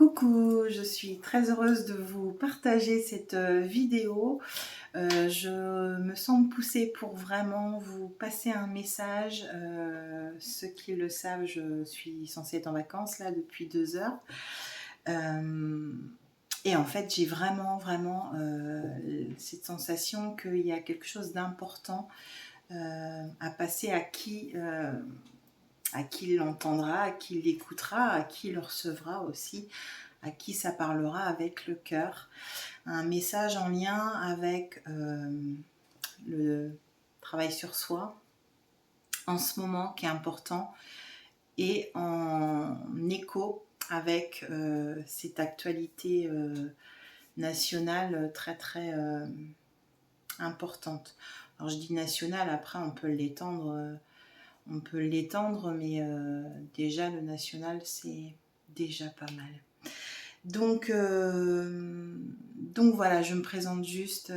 Coucou, je suis très heureuse de vous partager cette vidéo. Je me sens poussée pour vraiment vous passer un message. Ceux qui le savent, je suis censée être en vacances là depuis 2 heures. Et en fait, j'ai vraiment cette sensation qu'il y a quelque chose d'important à passer à qui l'entendra, à qui l'écoutera, à qui le recevra aussi, à qui ça parlera avec le cœur. Un message en lien avec le travail sur soi en ce moment qui est important et en écho avec cette actualité nationale très importante. Alors je dis nationale, après on peut l'étendre. Mais déjà le national c'est déjà pas mal. Donc voilà, je me présente juste.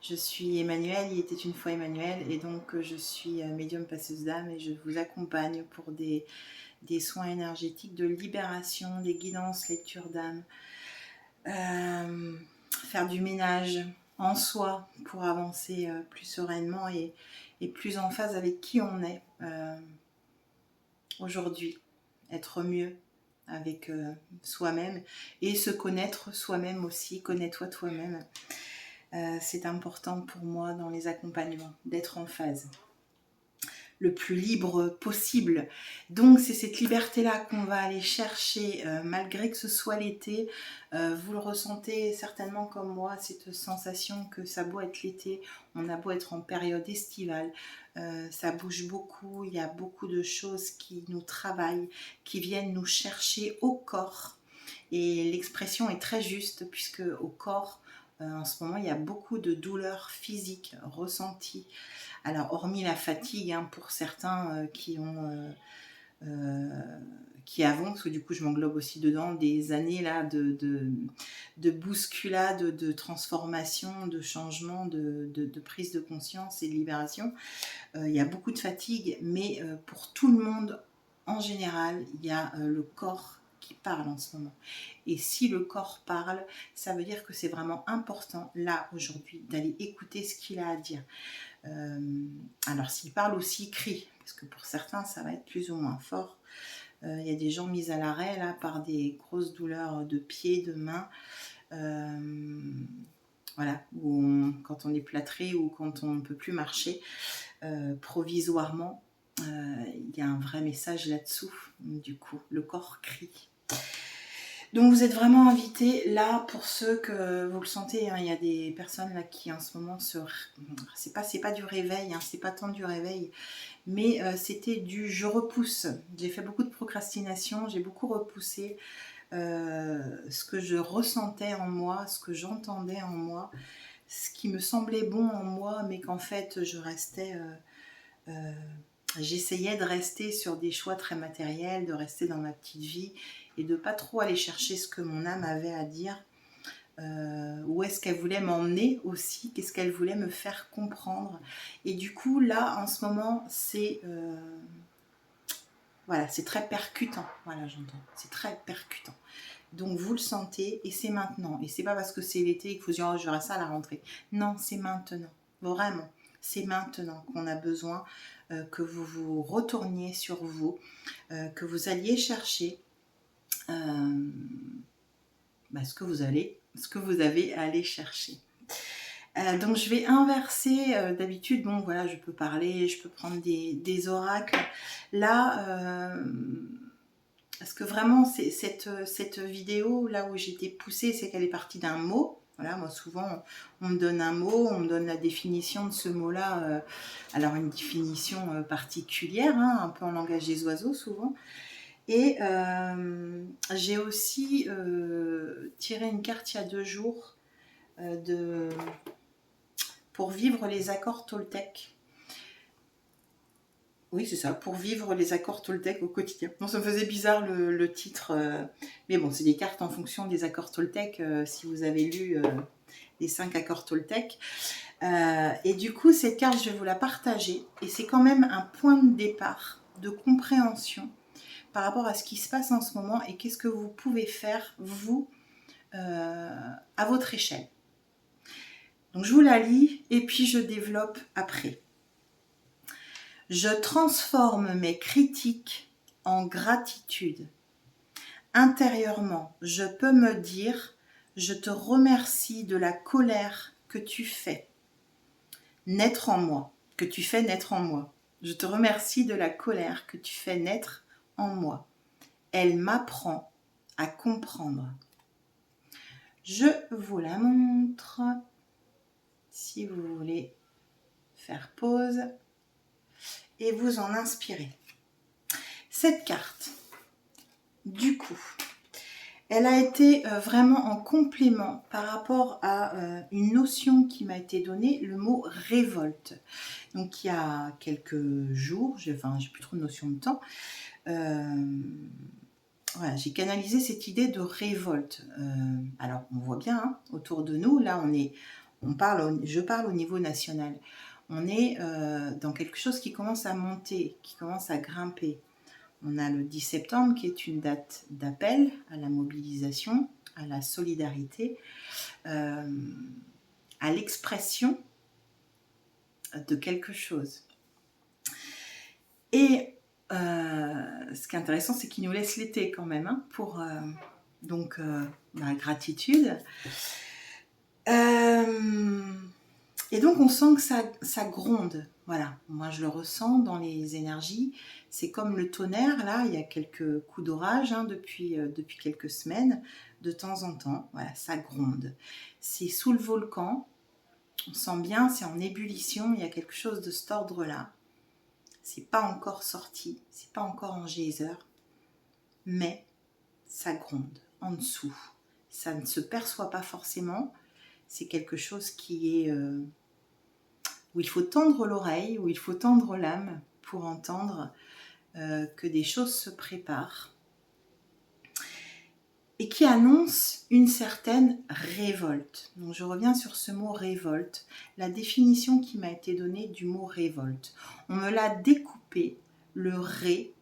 Je suis Emmanuelle, il était une fois Emmanuelle, et donc je suis médium passeuse d'âme et je vous accompagne pour des soins énergétiques de libération, des guidances, lecture d'âme, faire du ménage en soi pour avancer plus sereinement et plus en phase avec qui on est aujourd'hui, être mieux avec soi-même et se connaître soi-même aussi, connais-toi toi-même. C'est important pour moi dans les accompagnements d'être en phase le plus libre possible. Donc c'est cette liberté-là qu'on va aller chercher malgré que ce soit l'été. Vous le ressentez certainement comme moi, cette sensation que ça a beau être l'été, on a beau être en période estivale, ça bouge beaucoup, il y a beaucoup de choses qui nous travaillent, qui viennent nous chercher au corps. Et l'expression est très juste puisque au corps, en ce moment, il y a beaucoup de douleurs physiques ressenties. Alors, hormis la fatigue, hein, pour certains qui avons, parce que du coup je m'englobe aussi dedans, des années là de bousculade, de transformation, de changement, de prise de conscience et de libération. Il y a beaucoup de fatigue, mais pour tout le monde en général, il y a le corps qui parle en ce moment. Et si le corps parle, ça veut dire que c'est vraiment important, là, aujourd'hui, d'aller écouter ce qu'il a à dire. Alors, s'il parle aussi, crie, parce que pour certains, ça va être plus ou moins fort. Il y a des gens mis à l'arrêt, là, par des grosses douleurs de pieds, de mains. Voilà, quand on est plâtré ou quand on ne peut plus marcher provisoirement, il y a un vrai message là-dessous. Du coup, le corps crie. Donc vous êtes vraiment invités là pour ceux que vous le sentez, hein, il y a des personnes là qui en ce moment c'est pas du réveil, hein, c'est pas tant du réveil, mais c'était du je repousse. J'ai fait beaucoup de procrastination, j'ai beaucoup repoussé ce que je ressentais en moi, ce que j'entendais en moi, ce qui me semblait bon en moi, mais qu'en fait je restais j'essayais de rester sur des choix très matériels, de rester dans ma petite vie et de pas trop aller chercher ce que mon âme avait à dire. Où est-ce qu'elle voulait m'emmener aussi, qu'est-ce qu'elle voulait me faire comprendre. Et du coup, là, en ce moment, voilà, c'est très percutant. Voilà, j'entends. C'est très percutant. Donc, vous le sentez et c'est maintenant. Et c'est pas parce que c'est l'été qu'il faut se dire, oh, j'aurai ça à la rentrée. Non, c'est maintenant. Vraiment. C'est maintenant qu'on a besoin que vous vous retourniez sur vous, que vous alliez chercher ce que vous avez à aller chercher. Donc je vais inverser, d'habitude, bon voilà, je peux parler, je peux prendre des oracles. Là, parce que vraiment, cette vidéo, là où j'étais poussée, c'est qu'elle est partie d'un mot. Voilà, moi souvent, on me donne un mot, on me donne la définition de ce mot-là. Alors une définition particulière, hein, un peu en langage des oiseaux souvent. Et j'ai aussi tiré une carte il y a 2 jours pour vivre les accords Toltec. Oui, c'est ça, pour vivre les accords Toltec au quotidien. Non, ça me faisait bizarre le titre, mais bon, c'est des cartes en fonction des accords Toltec, si vous avez lu les 5 accords Toltec. Et du coup, cette carte, je vais vous la partager, et c'est quand même un point de départ de compréhension, par rapport à ce qui se passe en ce moment et qu'est-ce que vous pouvez faire, vous, à votre échelle. Donc je vous la lis et puis je développe après. Je transforme mes critiques en gratitude. Intérieurement, je peux me dire, je te remercie de la colère que tu fais naître en moi, que tu fais naître en moi. Je te remercie de la colère que tu fais naître en moi. Elle m'apprend à comprendre. Je vous la montre. Si vous voulez faire pause et vous en inspirer. Cette carte, du coup, elle a été vraiment en complément par rapport à une notion qui m'a été donnée, le mot révolte. Donc il y a quelques jours, j'ai plus trop de notion de temps, voilà, j'ai canalisé cette idée de révolte. Alors on voit bien hein, autour de nous, là je parle au niveau national. On est dans quelque chose qui commence à monter, qui commence à grimper. On a le 10 septembre qui est une date d'appel à la mobilisation, à la solidarité, à l'expression de quelque chose. Et ce qui est intéressant, c'est qu'il nous laisse l'été quand même, hein, pour la gratitude. Et donc on sent que ça gronde, voilà, moi je le ressens dans les énergies, c'est comme le tonnerre, là, il y a quelques coups d'orage hein, depuis quelques semaines, de temps en temps, voilà, ça gronde. C'est sous le volcan, on sent bien, c'est en ébullition, il y a quelque chose de cet ordre-là. C'est pas encore sorti, c'est pas encore en geyser, mais ça gronde en dessous. Ça ne se perçoit pas forcément, c'est quelque chose qui est... où il faut tendre l'oreille, où il faut tendre l'âme pour entendre que des choses se préparent et qui annonce une certaine révolte. Donc je reviens sur ce mot révolte, la définition qui m'a été donnée du mot révolte. On me l'a découpé, le ré,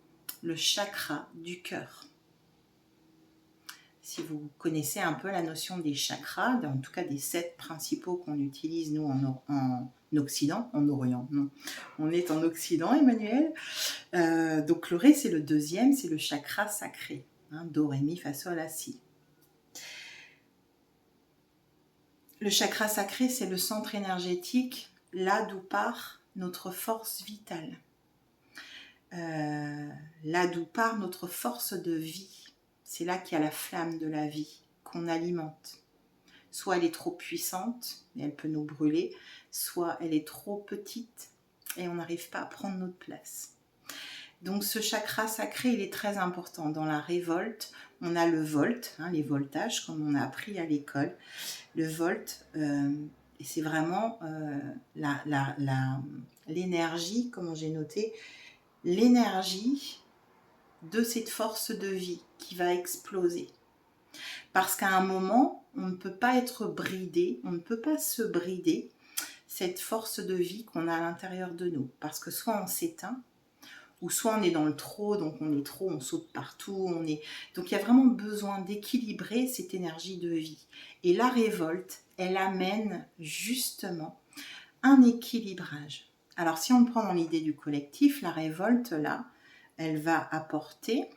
le chakra du cœur. Si vous connaissez un peu la notion des chakras, en tout cas des 7 principaux qu'on utilise nous en Occident, en Orient, non, on est en Occident, Emmanuel. Donc le ré c'est le deuxième, c'est le chakra sacré. Do, ré, mi, fa, sol, la, si. Le chakra sacré, c'est le centre énergétique, là d'où part notre force vitale. Là d'où part notre force de vie. C'est là qu'il y a la flamme de la vie qu'on alimente. Soit elle est trop puissante et elle peut nous brûler, soit elle est trop petite et on n'arrive pas à prendre notre place. Donc ce chakra sacré, il est très important. Dans la révolte, on a le volt, hein, les voltages, comme on a appris à l'école. Le volt, et c'est vraiment l'énergie, comme j'ai noté, l'énergie de cette force de vie qui va exploser. Parce qu'à un moment, on ne peut pas être bridé, on ne peut pas se brider cette force de vie qu'on a à l'intérieur de nous. Parce que soit on s'éteint, ou soit on est dans le trop, donc on est trop, on saute partout, donc il y a vraiment besoin d'équilibrer cette énergie de vie. Et la révolte, elle amène justement un équilibrage. Alors si on le prend dans l'idée du collectif, la révolte là, elle va apporter,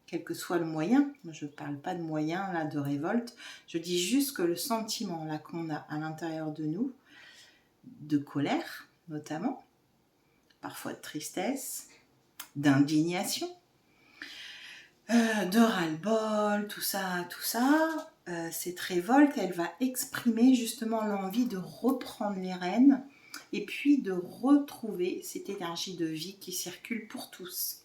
quel que soit le moyen, je ne parle pas de moyen là de révolte, je dis juste que le sentiment là qu'on a à l'intérieur de nous, de colère notamment, parfois de tristesse, d'indignation, de ras-le-bol, tout ça, cette révolte, elle va exprimer justement l'envie de reprendre les rênes et puis de retrouver cette énergie de vie qui circule pour tous.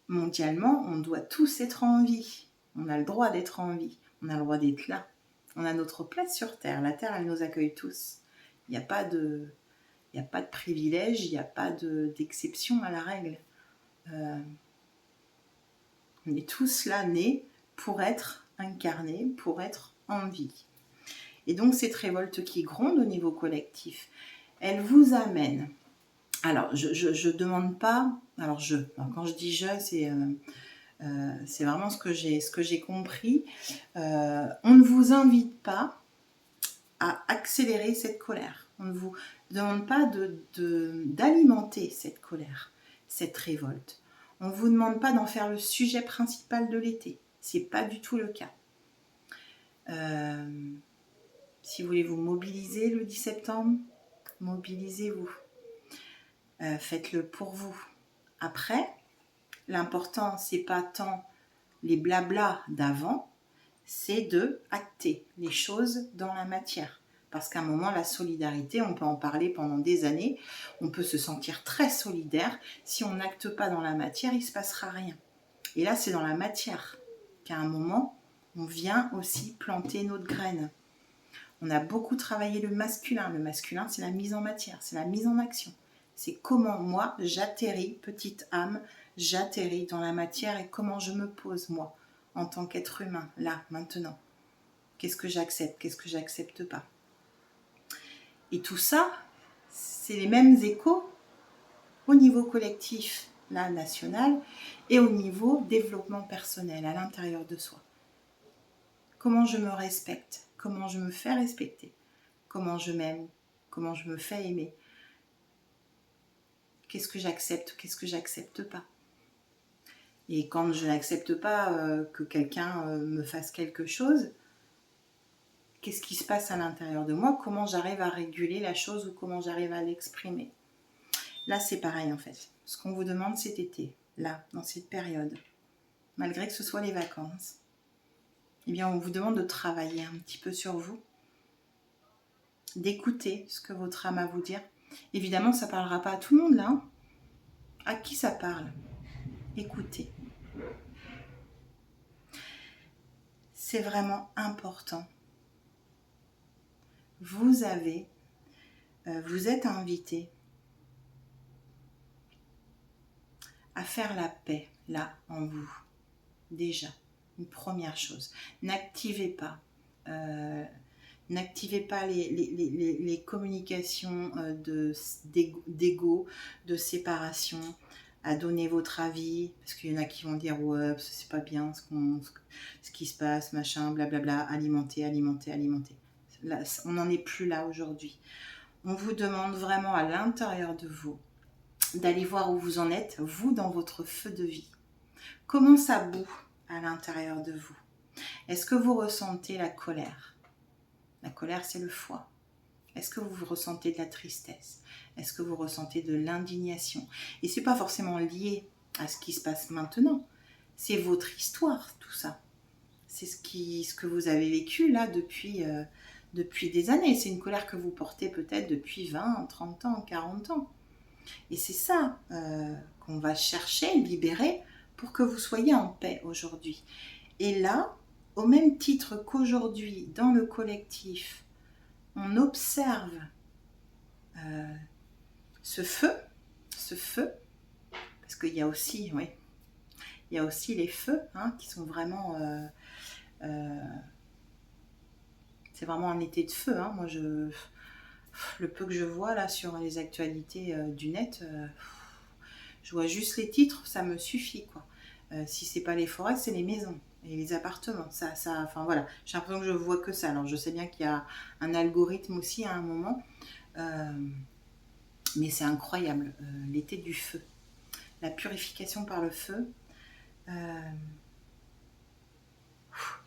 Mondialement, on doit tous être en vie. On a le droit d'être en vie. On a le droit d'être là. On a notre place sur Terre. La Terre, elle nous accueille tous. Il n'y a pas de privilège, il n'y a pas d'exception à la règle. On est tous là nés pour être incarnés, pour être en vie. Et donc cette révolte qui gronde au niveau collectif, elle vous amène Alors, je demande pas. Alors, quand je dis je, c'est vraiment ce que j'ai compris. On ne vous invite pas à accélérer cette colère. On ne vous demande pas d'alimenter cette colère, cette révolte. On ne vous demande pas d'en faire le sujet principal de l'été. C'est pas du tout le cas. Si vous voulez vous mobiliser le 10 septembre, mobilisez-vous. Faites-le pour vous. Après, l'important, c'est pas tant les blablas d'avant, c'est de acter les choses dans la matière. Parce qu'à un moment, la solidarité, on peut en parler pendant des années, on peut se sentir très solidaire. Si on n'acte pas dans la matière, il ne se passera rien. Et là, c'est dans la matière qu'à un moment, on vient aussi planter notre graine. On a beaucoup travaillé le masculin. Le masculin, c'est la mise en matière, c'est la mise en action. C'est comment moi, j'atterris, petite âme, j'atterris dans la matière et comment je me pose, moi, en tant qu'être humain, là, maintenant. Qu'est-ce que j'accepte, qu'est-ce que j'accepte pas. Et tout ça, c'est les mêmes échos au niveau collectif, là, national, et au niveau développement personnel, à l'intérieur de soi. Comment je me respecte, comment je me fais respecter, comment je m'aime, comment je me fais aimer. Qu'est-ce que j'accepte pas. Et quand je n'accepte pas que quelqu'un me fasse quelque chose, qu'est-ce qui se passe à l'intérieur de moi? Comment j'arrive à réguler la chose ou comment j'arrive à l'exprimer? Là, c'est pareil en fait. Ce qu'on vous demande cet été, là, dans cette période, malgré que ce soit les vacances, eh bien, on vous demande de travailler un petit peu sur vous, d'écouter ce que votre âme a à vous dire. Évidemment, ça ne parlera pas à tout le monde là. Hein. À qui ça parle? Écoutez. C'est vraiment important. Vous êtes invité à faire la paix là en vous. Déjà, une première chose. N'activez pas les communications d'ego, de séparation, à donner votre avis, parce qu'il y en a qui vont dire ouais, c'est pas bien ce qui se passe, machin, blablabla, alimenter. Là, on n'en est plus là aujourd'hui. On vous demande vraiment à l'intérieur de vous d'aller voir où vous en êtes, vous dans votre feu de vie. Comment ça bout à l'intérieur de vous? Est-ce que vous ressentez la colère? La colère, c'est le foie. Est-ce que vous ressentez de la tristesse? Est-ce que vous ressentez de l'indignation? Et ce n'est pas forcément lié à ce qui se passe maintenant. C'est votre histoire, tout ça. C'est ce que vous avez vécu là depuis des années. C'est une colère que vous portez peut-être depuis 20, 30 ans, 40 ans. Et c'est ça qu'on va chercher, libérer, pour que vous soyez en paix aujourd'hui. Et là, au même titre qu'aujourd'hui, dans le collectif, on observe ce feu, parce qu'il y a aussi, il y a aussi les feux qui sont vraiment, c'est vraiment un été de feu. Moi, le peu que je vois là sur les actualités du net, je vois juste les titres, ça me suffit quoi. Si c'est pas les forêts, c'est les maisons et les appartements. Enfin voilà, j'ai l'impression que je vois que ça. Alors je sais bien qu'il y a un algorithme aussi à un moment, mais c'est incroyable. L'été du feu, la purification par le feu,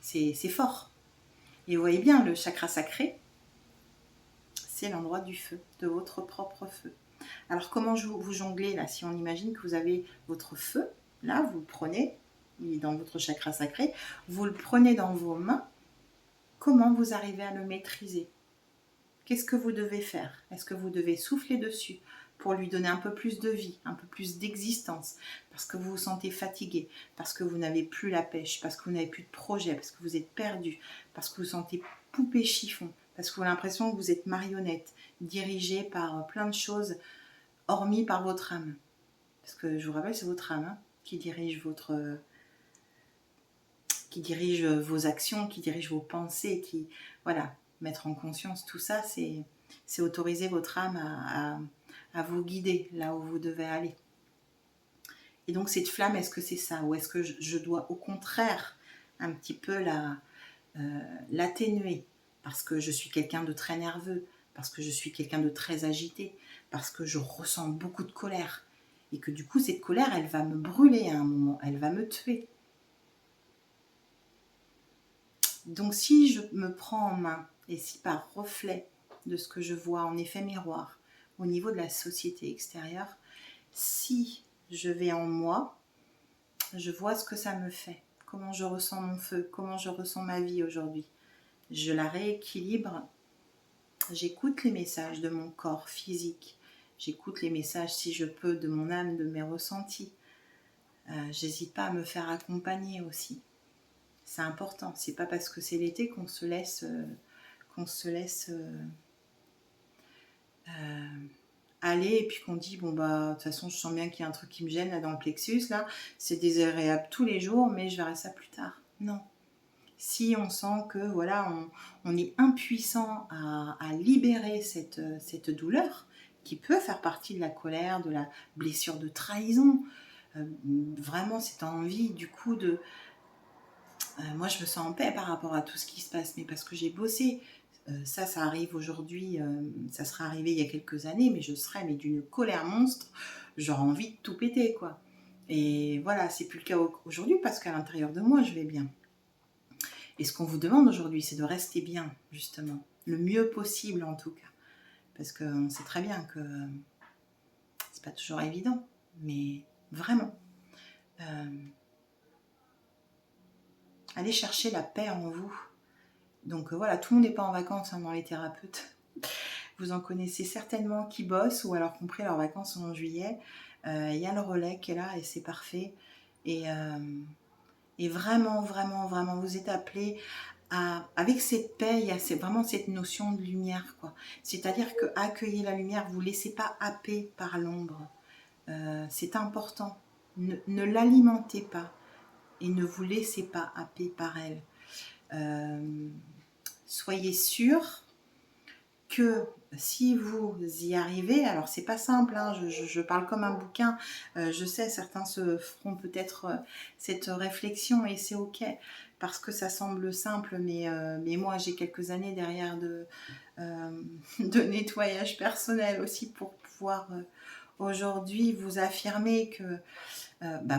c'est fort. Et vous voyez bien, le chakra sacré, c'est l'endroit du feu, de votre propre feu. Alors comment vous jonglez là? Si on imagine que vous avez votre feu, là vous le prenez, il est dans votre chakra sacré, vous le prenez dans vos mains, comment vous arrivez à le maîtriser? Qu'est-ce que vous devez faire? Est-ce que vous devez souffler dessus pour lui donner un peu plus de vie, un peu plus d'existence, parce que vous vous sentez fatigué, parce que vous n'avez plus la pêche, parce que vous n'avez plus de projet, parce que vous êtes perdu, parce que vous vous sentez poupée chiffon, parce que vous avez l'impression que vous êtes marionnette, dirigée par plein de choses, hormis par votre âme. Parce que je vous rappelle, c'est votre âme qui dirige vos actions, qui dirige vos pensées, voilà, mettre en conscience tout ça, c'est autoriser votre âme à vous guider là où vous devez aller. Et donc cette flamme, est-ce que c'est ça? Ou est-ce que je dois au contraire un petit peu l'atténuer? Parce que je suis quelqu'un de très nerveux, parce que je suis quelqu'un de très agité, parce que je ressens beaucoup de colère. Et que du coup, cette colère, elle va me brûler à un moment, elle va me tuer. Donc si je me prends en main, et si par reflet de ce que je vois en effet miroir, au niveau de la société extérieure, si je vais en moi, je vois ce que ça me fait, comment je ressens mon feu, comment je ressens ma vie aujourd'hui. Je la rééquilibre, j'écoute les messages de mon corps physique, j'écoute les messages si je peux de mon âme, de mes ressentis. J'hésite pas à me faire accompagner aussi. C'est important, c'est pas parce que c'est l'été qu'on se laisse aller et puis qu'on dit bon bah de toute façon je sens bien qu'il y a un truc qui me gêne là dans le plexus là, c'est désagréable tous les jours mais je verrai ça plus tard. Non. Si on sent que voilà on est impuissant à libérer cette douleur qui peut faire partie de la colère, de la blessure de trahison, vraiment cette envie du coup de moi je me sens en paix par rapport à tout ce qui se passe, mais parce que j'ai bossé. Ça arrive aujourd'hui, ça serait arrivé il y a quelques années, mais je serais mais d'une colère monstre, j'aurais envie de tout péter quoi. Et voilà, c'est plus le cas aujourd'hui parce qu'à l'intérieur de moi je vais bien. Et ce qu'on vous demande aujourd'hui, c'est de rester bien, justement, le mieux possible en tout cas. Parce qu'on sait très bien que c'est pas toujours évident, mais vraiment. Allez chercher la paix en vous. Donc voilà, tout le monde n'est pas en vacances dans les thérapeutes. Vous en connaissez certainement qui bossent ou alors qui ont pris leurs vacances en juillet. Il y a le relais qui est là et c'est parfait. Et vraiment, vraiment, vraiment, vous êtes appelés avec cette paix, il y a vraiment cette notion de lumière, quoi. C'est-à-dire que accueillir la lumière, vous ne laissez pas happer par l'ombre. C'est important. Ne l'alimentez pas et ne vous laissez pas happer par elle. Soyez sûr que si vous y arrivez, alors c'est pas simple, hein, je parle comme un bouquin, je sais certains se feront peut-être cette réflexion et c'est ok parce que ça semble simple, mais moi j'ai quelques années derrière de nettoyage personnel aussi pour pouvoir aujourd'hui vous affirmer que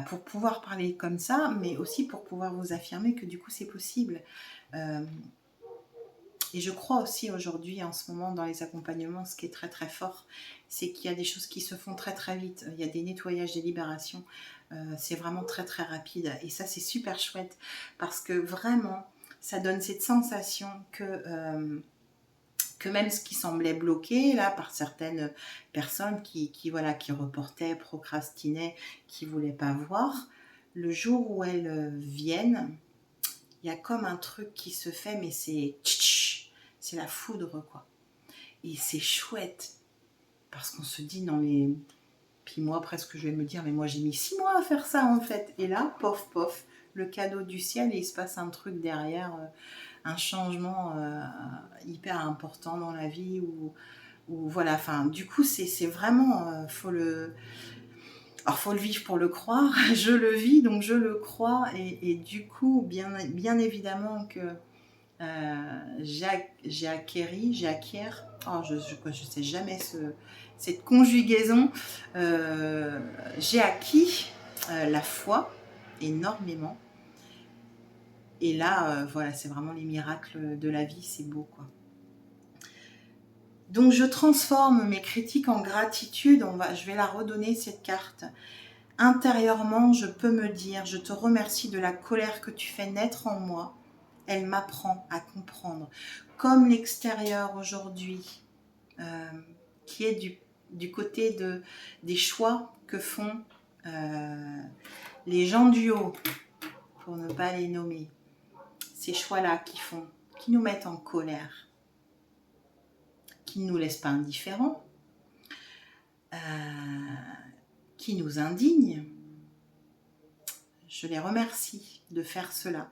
pour pouvoir parler comme ça, mais aussi pour pouvoir vous affirmer que du coup c'est possible. Et je crois aussi aujourd'hui, en ce moment, dans les accompagnements, ce qui est très très fort, c'est qu'il y a des choses qui se font très très vite. Il y a des nettoyages, des libérations. C'est vraiment très très rapide. Et ça, c'est super chouette parce que vraiment, ça donne cette sensation que même ce qui semblait bloqué, là, par certaines personnes qui reportaient, procrastinaient, qui ne voulaient pas voir, le jour où elles viennent, il y a comme un truc qui se fait, mais c'est la foudre, quoi. Et c'est chouette, parce qu'on se dit, non mais... Puis moi, presque, je vais me dire, mais moi, j'ai mis 6 mois à faire ça, en fait. Et là, pof, pof, le cadeau du ciel, et il se passe un truc derrière, un changement hyper important dans la vie, ou voilà, enfin, du coup, c'est vraiment, faut le vivre pour le croire. Je le vis, donc je le crois, et du coup, bien évidemment que j'ai acquis, oh, je sais jamais cette conjugaison, j'ai acquis la foi énormément. Et là, voilà, c'est vraiment les miracles de la vie, c'est beau, quoi. Donc je transforme mes critiques en gratitude, je vais la redonner cette carte. Intérieurement, je peux me dire, je te remercie de la colère que tu fais naître en moi. Elle m'apprend à comprendre. Comme l'extérieur aujourd'hui, qui est du côté des choix que font les gens du haut, pour ne pas les nommer. Ces choix-là qui nous mettent en colère, qui ne nous laissent pas indifférents, qui nous indignent. Je les remercie de faire cela.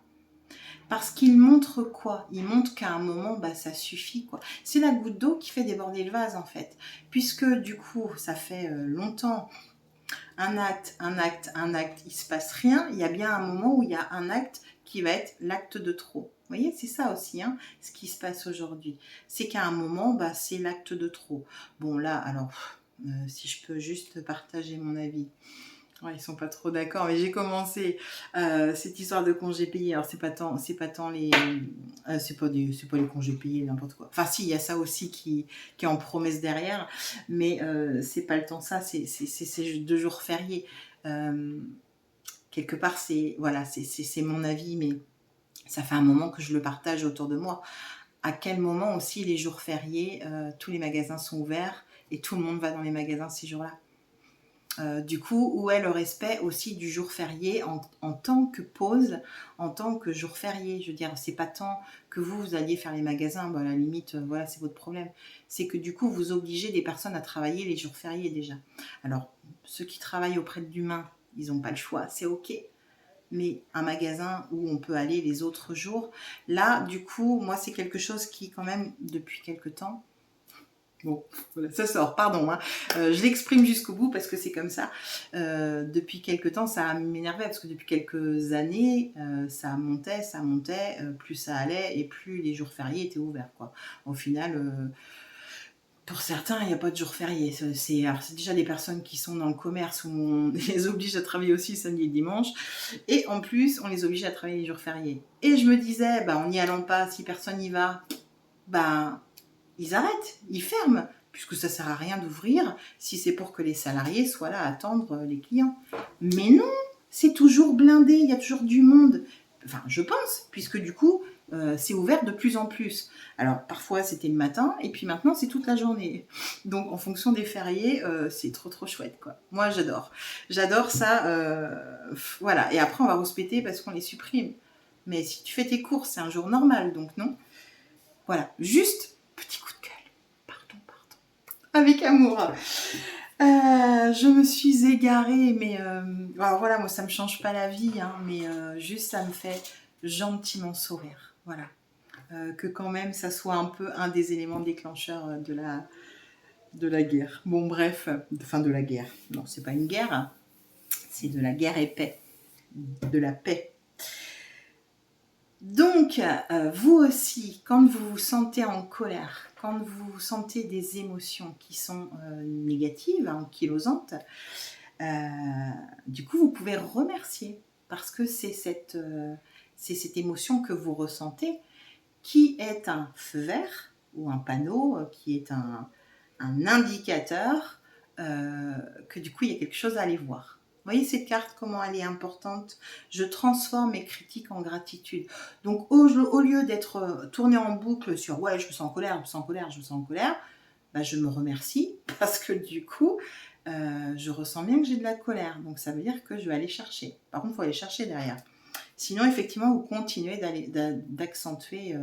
Parce qu'il montre quoi? Il montre qu'à un moment, bah, ça suffit, quoi. C'est la goutte d'eau qui fait déborder le vase, en fait. Puisque, du coup, ça fait longtemps, un acte, un acte, un acte, il se passe rien. Il y a bien un moment où il y a un acte qui va être l'acte de trop. Vous voyez, c'est ça aussi, hein, ce qui se passe aujourd'hui. C'est qu'à un moment, bah, c'est l'acte de trop. Bon, là, alors, si je peux juste partager mon avis. Ouais, ils sont pas trop d'accord, mais j'ai commencé cette histoire de congés payés. Alors c'est pas tant les, c'est pas les congés payés, n'importe quoi. Enfin si, il y a ça aussi qui est en promesse derrière, mais c'est pas le temps ça, c'est ces 2 jours fériés. Euh, Quelque part, c'est voilà, c'est mon avis, mais ça fait un moment que je le partage autour de moi. À quel moment aussi les jours fériés, tous les magasins sont ouverts et tout le monde va dans les magasins ces jours-là. Du coup, où est le respect aussi du jour férié en tant que pause, en tant que jour férié? Je veux dire, c'est pas tant que vous alliez faire les magasins, bah, à la limite, voilà, c'est votre problème. C'est que du coup, vous obligez des personnes à travailler les jours fériés déjà. Alors, ceux qui travaillent auprès d'humains, ils n'ont pas le choix, c'est ok. Mais un magasin où on peut aller les autres jours, là, du coup, moi, c'est quelque chose qui, quand même, depuis quelque temps, bon, voilà, ça sort, pardon. Hein. Je l'exprime jusqu'au bout parce que c'est comme ça. Depuis quelques temps, ça m'énervait parce que depuis quelques années, ça montait, plus ça allait et plus les jours fériés étaient ouverts. Quoi. Au final, pour certains, il n'y a pas de jour férié. C'est déjà des personnes qui sont dans le commerce où on les oblige à travailler aussi samedi et dimanche. Et en plus, on les oblige à travailler les jours fériés. Et je me disais, bah, en n'y allant pas, si personne n'y va, bah, ils arrêtent, ils ferment, puisque ça sert à rien d'ouvrir si c'est pour que les salariés soient là à attendre les clients. Mais non, c'est toujours blindé, il y a toujours du monde. Enfin, je pense, puisque du coup, c'est ouvert de plus en plus. Alors, parfois, c'était le matin, et puis maintenant, c'est toute la journée. Donc, en fonction des fériés, c'est trop, trop chouette, quoi. Moi, j'adore. J'adore ça. Voilà. Et après, on va respecter parce qu'on les supprime. Mais si tu fais tes courses, c'est un jour normal, donc non. Voilà. Juste, petit coup de gueule. Pardon. Avec amour. Je me suis égarée, mais alors voilà, moi ça me change pas la vie, hein, mais juste ça me fait gentiment sourire. Voilà. Que quand même ça soit un peu un des éléments déclencheurs de la guerre. Bon, bref, enfin de la guerre. Non, c'est pas une guerre, hein. C'est de la guerre et paix. De la paix. Donc, vous aussi, quand vous vous sentez en colère, quand vous sentez des émotions qui sont négatives, ankylosantes, du coup, vous pouvez remercier parce que c'est cette émotion que vous ressentez qui est un feu vert ou un panneau, qui est un indicateur que du coup, il y a quelque chose à aller voir. Vous voyez cette carte, comment elle est importante? Je transforme mes critiques en gratitude. Donc, au lieu d'être tournée en boucle sur « ouais, je me sens en colère, je me sens en colère, je me sens en colère », bah, je me remercie parce que du coup, je ressens bien que j'ai de la colère. Donc, ça veut dire que je vais aller chercher. Par contre, il faut aller chercher derrière. Sinon, effectivement, vous continuez d'accentuer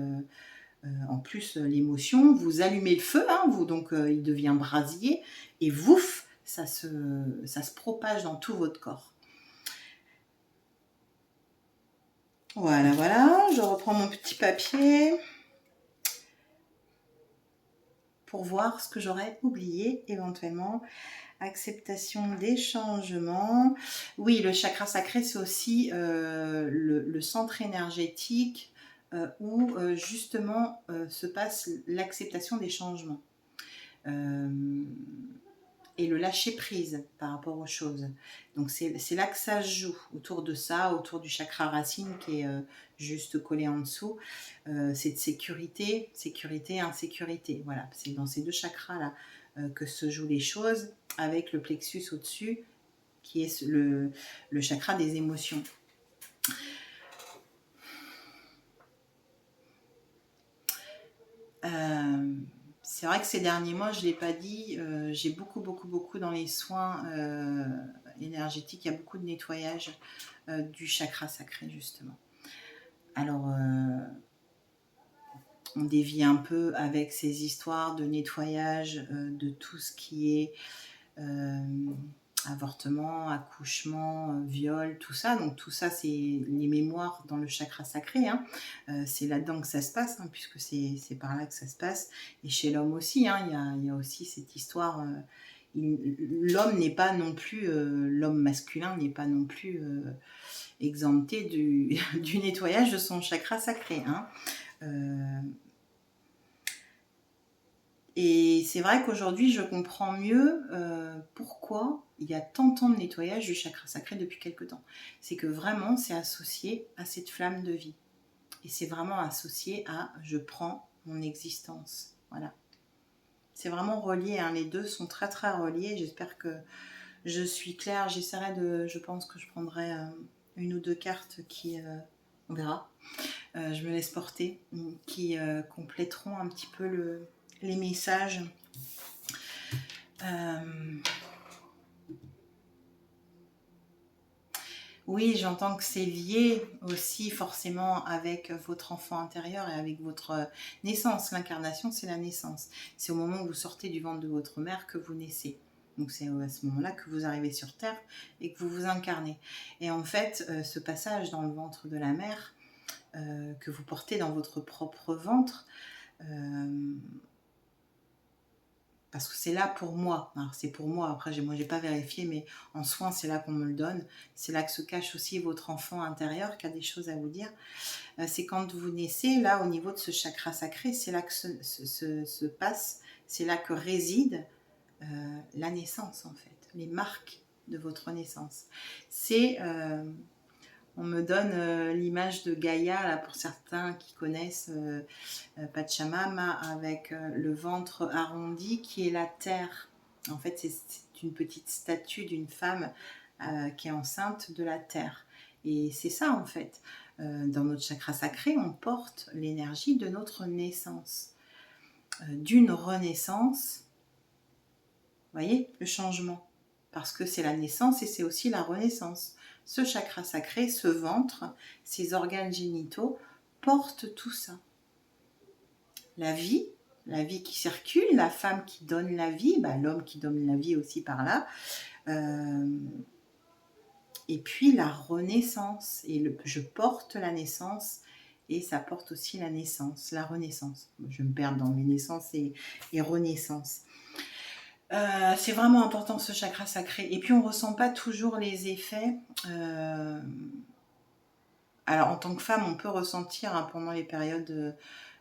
en plus l'émotion. Vous allumez le feu, hein, donc il devient brasier. Et vouf, ça se propage dans tout votre corps. Voilà. Je reprends mon petit papier pour voir ce que j'aurais oublié éventuellement. Acceptation des changements. Oui, le chakra sacré, c'est aussi le centre énergétique où justement se passe l'acceptation des changements. Et le lâcher prise par rapport aux choses. Donc c'est là que ça se joue, autour de ça, autour du chakra racine qui est juste collé en dessous. C'est de sécurité, insécurité. Voilà, c'est dans ces 2 chakras-là que se jouent les choses, avec le plexus au-dessus, qui est le chakra des émotions. C'est vrai que ces derniers mois, je ne l'ai pas dit, j'ai beaucoup dans les soins énergétiques, il y a beaucoup de nettoyage du chakra sacré justement. Alors, on dévie un peu avec ces histoires de nettoyage de tout ce qui est avortement, accouchement, viol, tout ça. Donc tout ça, c'est les mémoires dans le chakra sacré. Hein. C'est là-dedans que ça se passe, hein, puisque c'est par là que ça se passe. Et chez l'homme aussi, hein, il y a aussi cette histoire. L'homme n'est pas non plus, l'homme masculin n'est pas non plus exempté du nettoyage de son chakra sacré. Hein. Et c'est vrai qu'aujourd'hui, je comprends mieux pourquoi il y a tant de nettoyage du chakra sacré depuis quelque temps. C'est que vraiment, c'est associé à cette flamme de vie. Et c'est vraiment associé à « je prends mon existence ». Voilà. C'est vraiment relié, hein. Les deux sont très très reliés. J'espère que je suis claire. J'essaierai je pense que je prendrai une ou deux cartes qui, on verra, je me laisse porter, qui compléteront un petit peu les messages. Oui, j'entends que c'est lié aussi forcément avec votre enfant intérieur et avec votre naissance. L'incarnation, c'est la naissance. C'est au moment où vous sortez du ventre de votre mère que vous naissez. Donc c'est à ce moment-là que vous arrivez sur Terre et que vous vous incarnez. Et en fait, ce passage dans le ventre de la mère, que vous portez dans votre propre ventre, parce que c'est là pour moi. Alors c'est pour moi, après moi j'ai pas vérifié, mais en soins c'est là qu'on me le donne. C'est là que se cache aussi votre enfant intérieur qui a des choses à vous dire. C'est quand vous naissez, là au niveau de ce chakra sacré, c'est là que se passe, c'est là que réside la naissance en fait, les marques de votre naissance. C'est on me donne l'image de Gaïa, là, pour certains qui connaissent Pachamama, avec le ventre arrondi qui est la terre. En fait, c'est une petite statue d'une femme qui est enceinte de la terre. Et c'est ça, en fait. Dans notre chakra sacré, on porte l'énergie de notre naissance, d'une renaissance. Vous voyez, le changement. Parce que c'est la naissance et c'est aussi la renaissance. Ce chakra sacré, ce ventre, ces organes génitaux portent tout ça. La vie qui circule, la femme qui donne la vie, l'homme qui donne la vie aussi par là, et puis la renaissance. Et je porte la naissance et ça porte aussi la naissance, la renaissance. Je me perds dans les naissances et renaissance. C'est vraiment important ce chakra sacré. Et puis on ne ressent pas toujours les effets. Alors en tant que femme, on peut ressentir pendant les périodes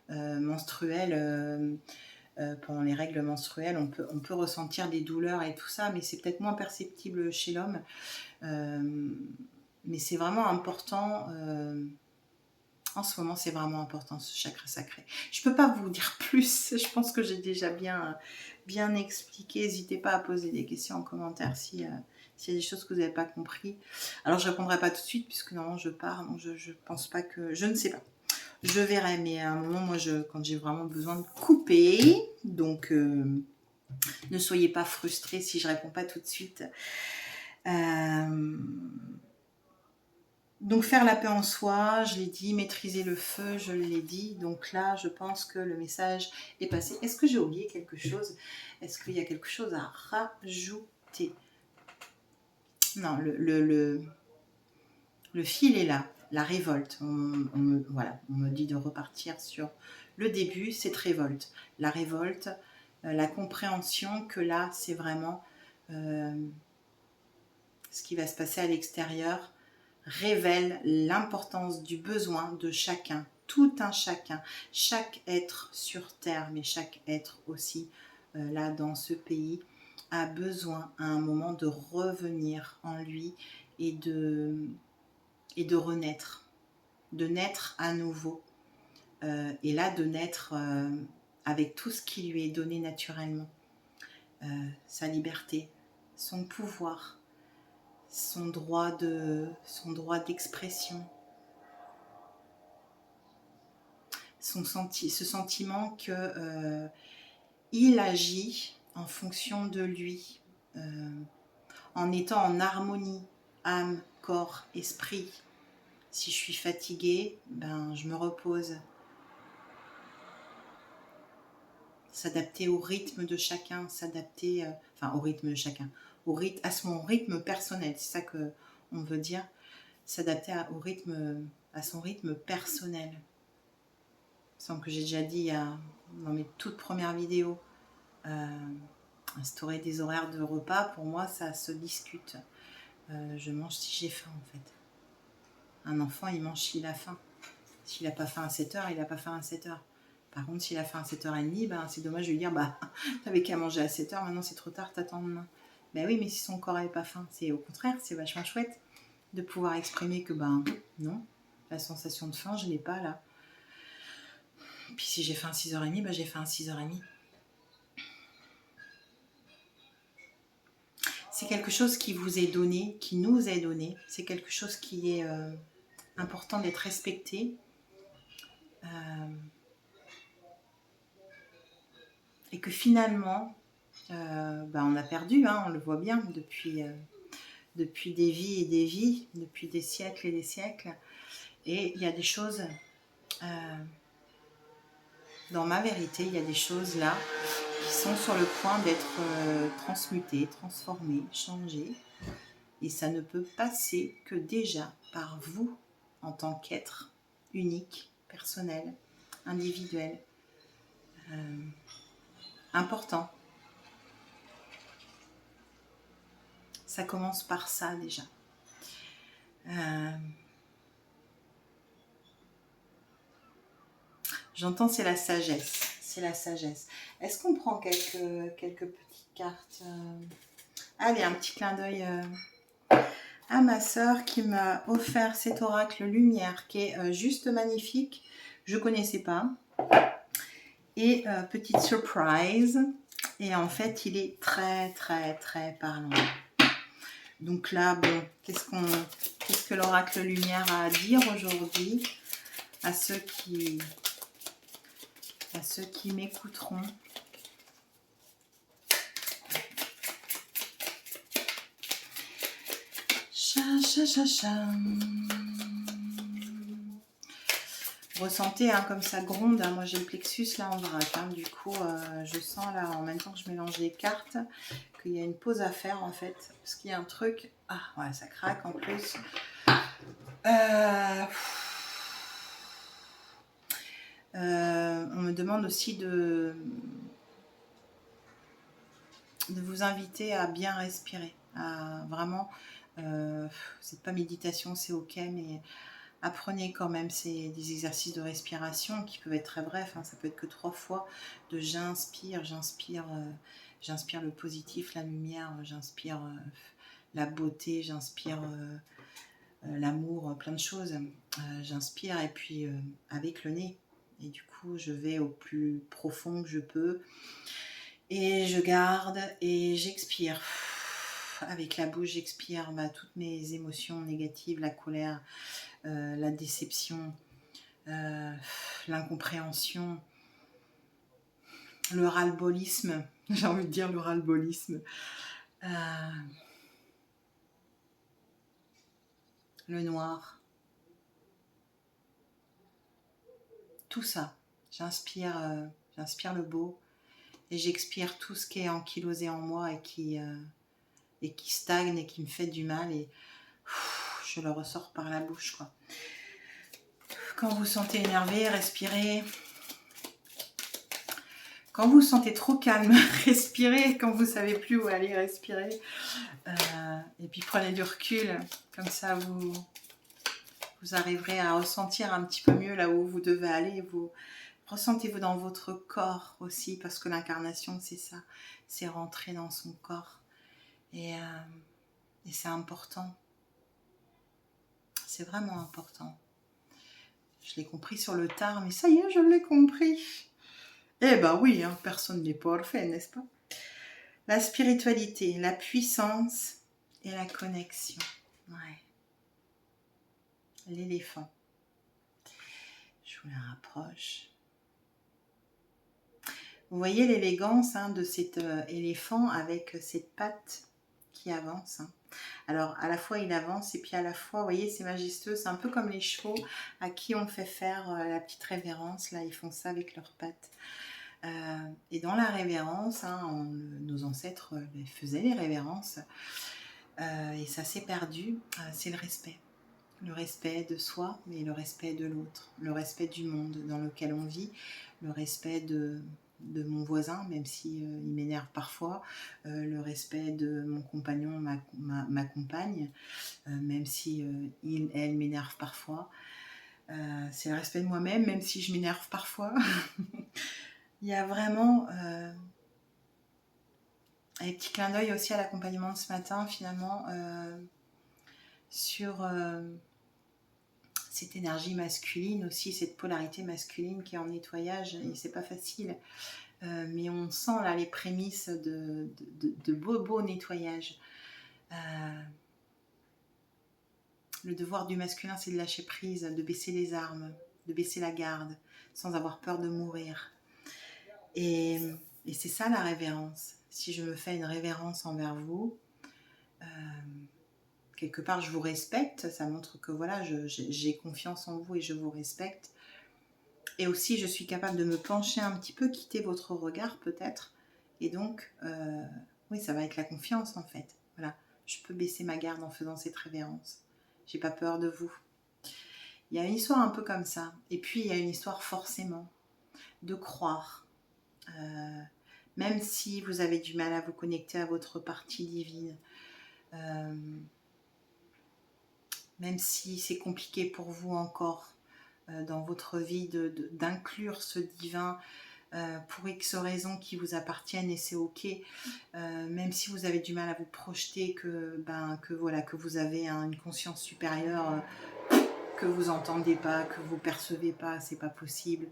menstruelles, pendant les règles menstruelles, on peut ressentir des douleurs et tout ça, mais c'est peut-être moins perceptible chez l'homme. Mais c'est vraiment important. En ce moment, c'est vraiment important ce chakra sacré. Je ne peux pas vous dire plus. Je pense que j'ai déjà bien expliqué. N'hésitez pas à poser des questions en commentaire s'il y a des choses que vous n'avez pas compris. Alors, je ne répondrai pas tout de suite puisque normalement je pars. Donc, je pense pas que... Je ne sais pas. Je verrai. Mais à un moment, moi, quand j'ai vraiment besoin de couper, donc ne soyez pas frustrés si je ne réponds pas tout de suite. Donc faire la paix en soi, je l'ai dit, maîtriser le feu, je l'ai dit. Donc là, je pense que le message est passé. Est-ce que j'ai oublié quelque chose? Est-ce qu'il y a quelque chose à rajouter? Non, le fil est là, la révolte. Voilà, on me dit de repartir sur le début, cette révolte. La révolte, la compréhension que là, c'est vraiment ce qui va se passer à l'extérieur, révèle l'importance du besoin de chacun, tout un chacun, chaque être sur Terre, mais chaque être aussi là dans ce pays, a besoin à un moment de revenir en lui et de renaître, de naître à nouveau. Et là, de naître avec tout ce qui lui est donné naturellement. Sa liberté, son pouvoir, son droit d'expression, ce sentiment que il agit en fonction de lui, en étant en harmonie, âme, corps, esprit. Si je suis fatiguée, je me repose. S'adapter au rythme de chacun, au rythme de chacun, à son rythme personnel. C'est ça que on veut dire, s'adapter à son rythme personnel. Sans que j'ai déjà dit dans mes toutes premières vidéos, instaurer des horaires de repas, pour moi, ça se discute. Je mange si j'ai faim, en fait. Un enfant, il mange s'il a faim. S'il n'a pas faim à 7h, il n'a pas faim à 7h. Par contre, s'il a faim à 7h30, ben, c'est dommage de lui dire, t'avais qu'à manger à 7h, maintenant c'est trop tard, t'attends demain. Ben oui, mais si son corps n'avait pas faim, c'est au contraire, c'est vachement chouette de pouvoir exprimer que, non, la sensation de faim, je ne l'ai pas là. Puis si j'ai faim à 6h30, j'ai faim à 6h30. C'est quelque chose qui vous est donné, qui nous est donné. C'est quelque chose qui est important d'être respecté. Et que finalement, on a perdu, on le voit bien depuis des vies et des vies, depuis des siècles et des siècles. Et il y a des choses, dans ma vérité, il y a des choses là qui sont sur le point d'être transmutées, transformées, changées. Et ça ne peut passer que déjà par vous en tant qu'être unique, personnel, individuel. Important. Ça commence par ça déjà. J'entends, c'est la sagesse. C'est la sagesse. Est-ce qu'on prend quelques petites cartes Allez, un petit clin d'œil à ma sœur qui m'a offert cet oracle lumière qui est juste magnifique. Je ne connaissais pas. Et petite surprise. Et en fait, il est très, très, très parlant. Donc là, qu'est-ce que l'oracle lumière a à dire aujourd'hui à ceux qui m'écouteront? Ressentez comme ça gronde. Moi j'ai le plexus là en vrac. Du coup, je sens là en même temps que je mélange les cartes qu'il y a une pause à faire en fait. Parce qu'il y a un truc. Ah ouais, ça craque en plus. On me demande aussi de vous inviter à bien respirer. À vraiment. C'est pas méditation, c'est ok, mais apprenez quand même, c'est des exercices de respiration qui peuvent être très brefs, ça peut être que 3 fois de j'inspire le positif, la lumière, j'inspire la beauté, j'inspire l'amour, plein de choses. J'inspire et puis avec le nez, et du coup je vais au plus profond que je peux et je garde et j'expire. Avec la bouche, j'expire toutes mes émotions négatives, la colère, la déception, l'incompréhension, le ras-le-bolisme, j'ai envie de dire le ras-le-bolisme, le noir, tout ça. J'inspire le beau et j'expire tout ce qui est ankylosé en moi et qui stagne et qui me fait du mal, et je le ressors par la bouche, quoi. Quand vous vous sentez énervé, respirez. Quand vous vous sentez trop calme, respirez. Quand vous ne savez plus où aller, respirez. Et puis prenez du recul. Comme ça, vous arriverez à ressentir un petit peu mieux là où vous devez aller. Ressentez-vous dans votre corps aussi, parce que l'incarnation, c'est ça. C'est rentrer dans son corps. Et c'est important. C'est vraiment important. Je l'ai compris sur le tard, mais ça y est, je l'ai compris. Eh ben oui, personne n'est parfait, n'est-ce pas? La spiritualité, la puissance et la connexion. Ouais. L'éléphant. Je vous la rapproche. Vous voyez l'élégance de cet éléphant avec cette patte qui avance. Alors, à la fois, il avance et puis à la fois, vous voyez, c'est majestueux. C'est un peu comme les chevaux à qui on fait faire la petite révérence. Là, ils font ça avec leurs pattes. Et dans la révérence, hein, nos ancêtres faisaient les révérences, et ça s'est perdu, c'est le respect. Le respect de soi, mais le respect de l'autre, le respect du monde dans lequel on vit, le respect de mon voisin, même si il m'énerve parfois, le respect de mon compagnon, ma compagne, même si elle m'énerve parfois. C'est le respect de moi-même, même si je m'énerve parfois. Il y a vraiment un petit clin d'œil aussi à l'accompagnement de ce matin, finalement, sur cette énergie masculine aussi, cette polarité masculine qui est en nettoyage, et c'est pas facile. Mais on sent là les prémices de beaux nettoyages. Le devoir du masculin, c'est de lâcher prise, de baisser les armes, de baisser la garde, sans avoir peur de mourir. Et c'est ça la révérence. Si je me fais une révérence envers vous, quelque part je vous respecte, ça montre que voilà, j'ai confiance en vous et je vous respecte. Et aussi je suis capable de me pencher un petit peu, quitter votre regard peut-être. Et donc, oui, ça va être la confiance en fait. Voilà, je peux baisser ma garde en faisant cette révérence. J'ai pas peur de vous. Il y a une histoire un peu comme ça. Et puis il y a une histoire forcément de croire. Même si vous avez du mal à vous connecter à votre partie divine, même si c'est compliqué pour vous encore dans votre vie d'inclure ce divin pour X raisons qui vous appartiennent, et c'est ok, même si vous avez du mal à vous projeter que vous avez une conscience supérieure que vous entendez pas, que vous percevez pas, c'est pas possible,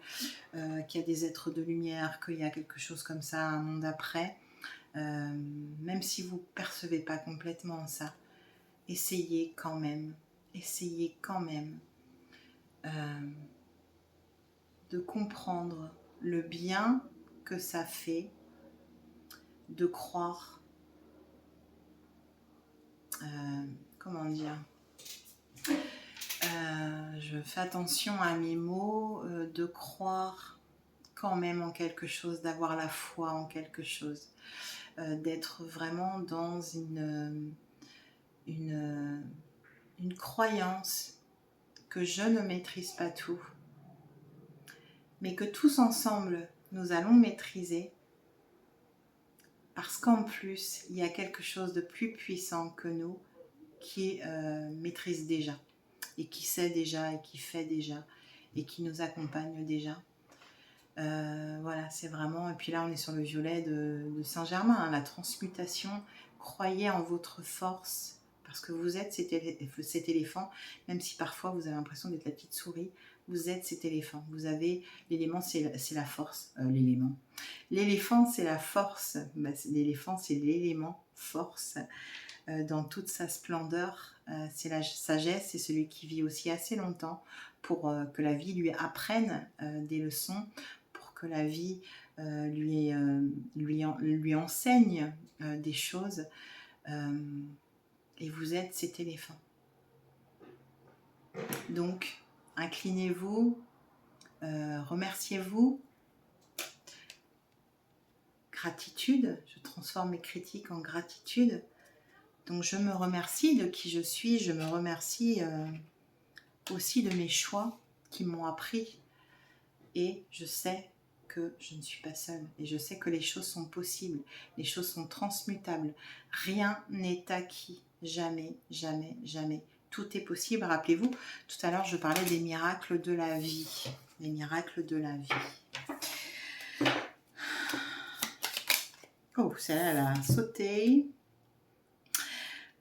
qu'il y a des êtres de lumière, qu'il y a quelque chose comme ça, un monde après, même si vous percevez pas complètement ça, essayez quand même de comprendre le bien que ça fait de croire, comment dire, je fais attention à mes mots, de croire quand même en quelque chose, d'avoir la foi en quelque chose, d'être vraiment dans une croyance que je ne maîtrise pas tout, mais que tous ensemble nous allons maîtriser, parce qu'en plus il y a quelque chose de plus puissant que nous qui maîtrise déjà, et qui sait déjà, et qui fait déjà, et qui nous accompagne déjà. Voilà, c'est vraiment... Et puis là, on est sur le violet de Saint-Germain, hein, la transmutation. Croyez en votre force, parce que vous êtes cet éléphant, même si parfois vous avez l'impression d'être la petite souris, vous êtes cet éléphant. Vous avez l'élément, c'est la force. L'éléphant, c'est la force. L'éléphant, c'est l'élément force. Dans toute sa splendeur, c'est la sagesse, c'est celui qui vit aussi assez longtemps pour que la vie lui apprenne des leçons, pour que la vie lui enseigne des choses, et vous êtes cet éléphant. Donc, inclinez-vous, remerciez-vous, gratitude, je transforme mes critiques en gratitude. Donc je me remercie de qui je suis, je me remercie aussi de mes choix qui m'ont appris, et je sais que je ne suis pas seule, et je sais que les choses sont possibles, les choses sont transmutables, rien n'est acquis, jamais, jamais, jamais, tout est possible. Rappelez-vous, tout à l'heure je parlais des miracles de la vie, les miracles de la vie. Oh, celle-là, elle a sauté.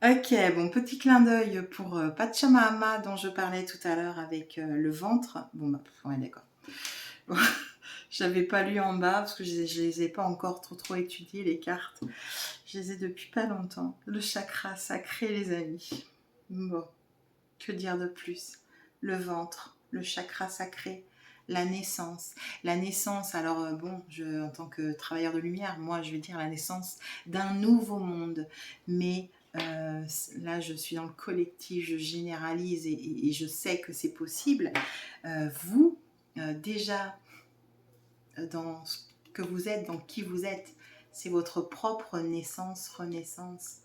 Ok, bon, petit clin d'œil pour Pachamama dont je parlais tout à l'heure avec le ventre. Bon, bah, ouais, d'accord. Bon, j'avais pas lu en bas parce que je les ai pas encore trop étudiées, les cartes. Je les ai depuis pas longtemps. Le chakra sacré, les amis. Bon, que dire de plus? Le ventre, le chakra sacré, la naissance. La naissance, alors en tant que travailleur de lumière, moi je vais dire la naissance d'un nouveau monde. Mais là je suis dans le collectif, je généralise et je sais que c'est possible. Vous, déjà dans ce que vous êtes, dans qui vous êtes. C'est votre propre naissance, renaissance.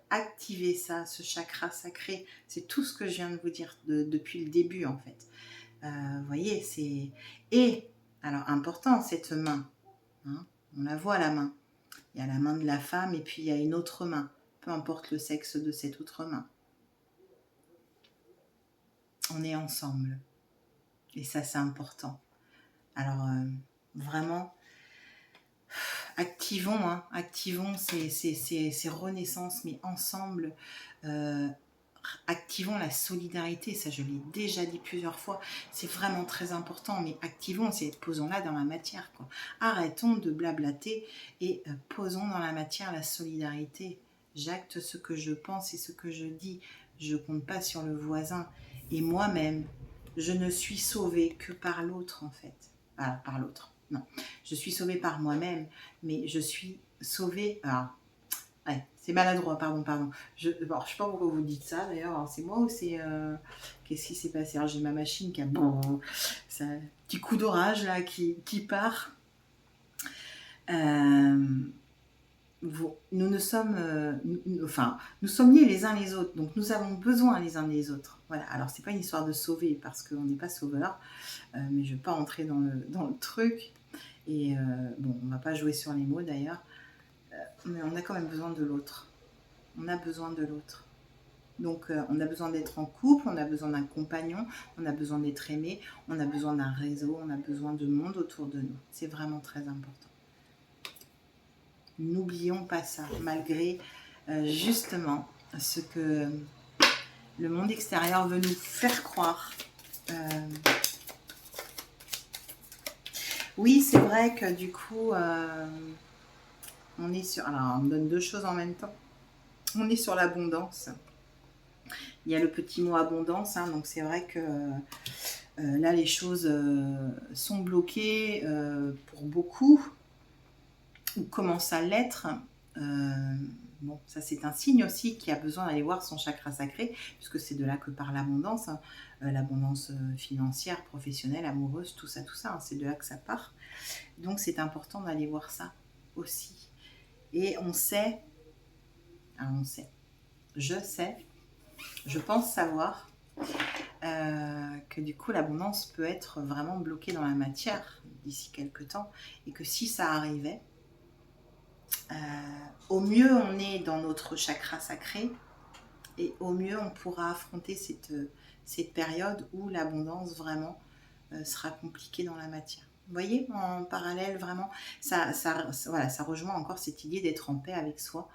Activez ça, ce chakra sacré. C'est tout ce que je viens de vous dire depuis le début, en fait. Vous voyez, c'est... Et, alors, important, cette main. Hein, on la voit, la main. Il y a la main de la femme et puis il y a une autre main. Peu importe le sexe de cette autre main. On est ensemble. Et ça, c'est important. Alors, vraiment, activons ces renaissances, mais ensemble, activons la solidarité, ça je l'ai déjà dit plusieurs fois, c'est vraiment très important, mais activons, posons-la dans la matière, quoi. Arrêtons de blablater et posons dans la matière la solidarité. J'acte ce que je pense et ce que je dis, je compte pas sur le voisin, et moi-même, je ne suis sauvée que par l'autre en fait, par l'autre, non, je suis sauvée par moi-même, mais je suis sauvée, alors, ouais, c'est maladroit, pardon. Je ne sais pas pourquoi vous dites ça d'ailleurs. Alors, c'est moi ou c'est... Qu'est-ce qui s'est passé? Alors, j'ai ma machine qui a... ça, petit coup d'orage là qui part. Nous sommes... nous sommes liés les uns les autres. Donc, nous avons besoin les uns des autres. Voilà. Alors, c'est pas une histoire de sauver parce qu'on n'est pas sauveur. Mais je ne vais pas entrer dans le truc. Et bon, on ne va pas jouer sur les mots d'ailleurs. Mais on a quand même besoin de l'autre. On a besoin de l'autre. Donc, on a besoin d'être en couple, on a besoin d'un compagnon, on a besoin d'être aimé, on a besoin d'un réseau, on a besoin de monde autour de nous. C'est vraiment très important. N'oublions pas ça, malgré justement ce que le monde extérieur veut nous faire croire. Oui, c'est vrai que du coup, on est sur... Alors, on me donne deux choses en même temps. On est sur l'abondance. Il y a le petit mot abondance, hein, donc c'est vrai que là, les choses sont bloquées pour beaucoup, ou commencent à l'être. Bon, ça c'est un signe aussi qui a besoin d'aller voir son chakra sacré, puisque c'est de là que part l'abondance, hein, l'abondance financière, professionnelle, amoureuse, tout ça, hein, c'est de là que ça part. Donc c'est important d'aller voir ça aussi. Et on sait, je sais, je pense savoir que du coup l'abondance peut être vraiment bloquée dans la matière d'ici quelques temps, et que si ça arrivait, au mieux on est dans notre chakra sacré, et au mieux on pourra affronter cette période où l'abondance vraiment sera compliquée dans la matière. Vous voyez, en parallèle, vraiment, voilà, ça rejoint encore cette idée d'être en paix avec soi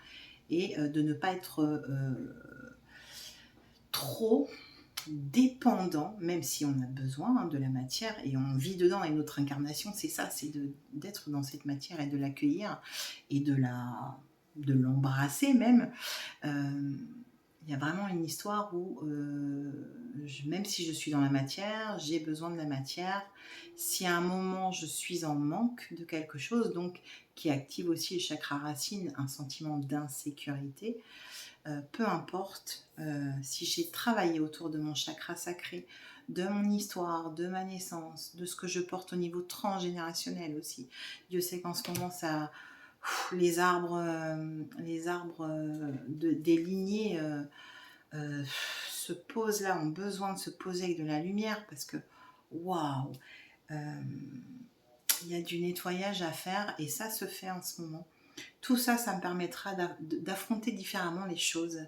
et de ne pas être trop dépendant, même si on a besoin de la matière et on vit dedans, et notre incarnation, c'est ça, c'est d'être dans cette matière et de l'accueillir et de l'embrasser même. Il y a vraiment une histoire où, même si je suis dans la matière, j'ai besoin de la matière. Si à un moment je suis en manque de quelque chose, donc qui active aussi le chakra racine, un sentiment d'insécurité, peu importe, si j'ai travaillé autour de mon chakra sacré, de mon histoire, de ma naissance, de ce que je porte au niveau transgénérationnel aussi. Dieu sait qu'en ce moment, ça, les arbres des lignées se posent là, ont besoin de se poser avec de la lumière, parce que, waouh, il y a du nettoyage à faire, et ça se fait en ce moment. Tout ça, ça me permettra d'affronter différemment les choses.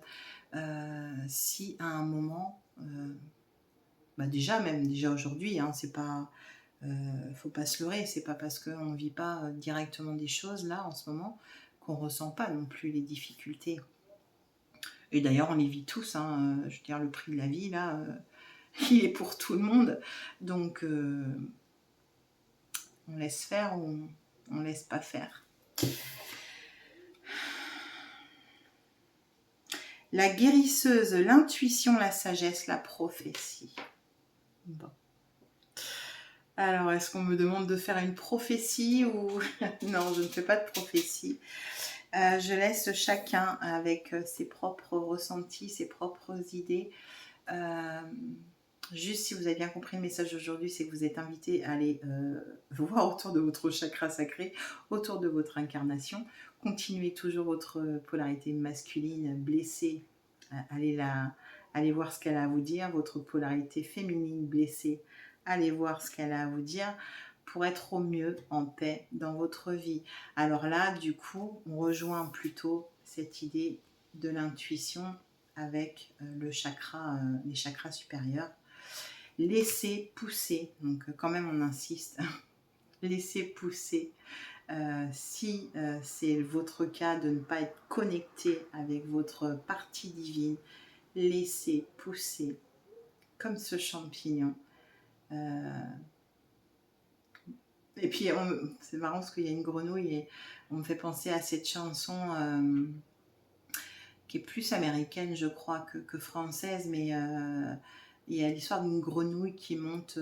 Si à un moment, déjà aujourd'hui, hein, c'est pas, faut pas se leurrer, c'est pas parce qu'on vit pas directement des choses là en ce moment qu'on ressent pas non plus les difficultés. Et d'ailleurs, on les vit tous, hein, je veux dire, le prix de la vie là, il est pour tout le monde, donc on laisse faire ou on laisse pas faire. La guérisseuse, l'intuition, la sagesse, la prophétie. Bon. Alors, est-ce qu'on me demande de faire une prophétie ou... Non, je ne fais pas de prophétie. Je laisse chacun avec ses propres ressentis, ses propres idées, Juste si vous avez bien compris le message d'aujourd'hui, c'est que vous êtes invité à aller voir autour de votre chakra sacré, autour de votre incarnation. Continuez toujours votre polarité masculine blessée. Allez voir ce qu'elle a à vous dire. Votre polarité féminine blessée, allez voir ce qu'elle a à vous dire pour être au mieux en paix dans votre vie. Alors là, du coup, on rejoint plutôt cette idée de l'intuition avec les chakras supérieurs. Laissez pousser, donc quand même on insiste, laissez pousser. Si c'est votre cas de ne pas être connecté avec votre partie divine, laissez pousser comme ce champignon. Et puis c'est marrant parce qu'il y a une grenouille et on me fait penser à cette chanson qui est plus américaine je crois que française, mais il y a l'histoire d'une grenouille qui monte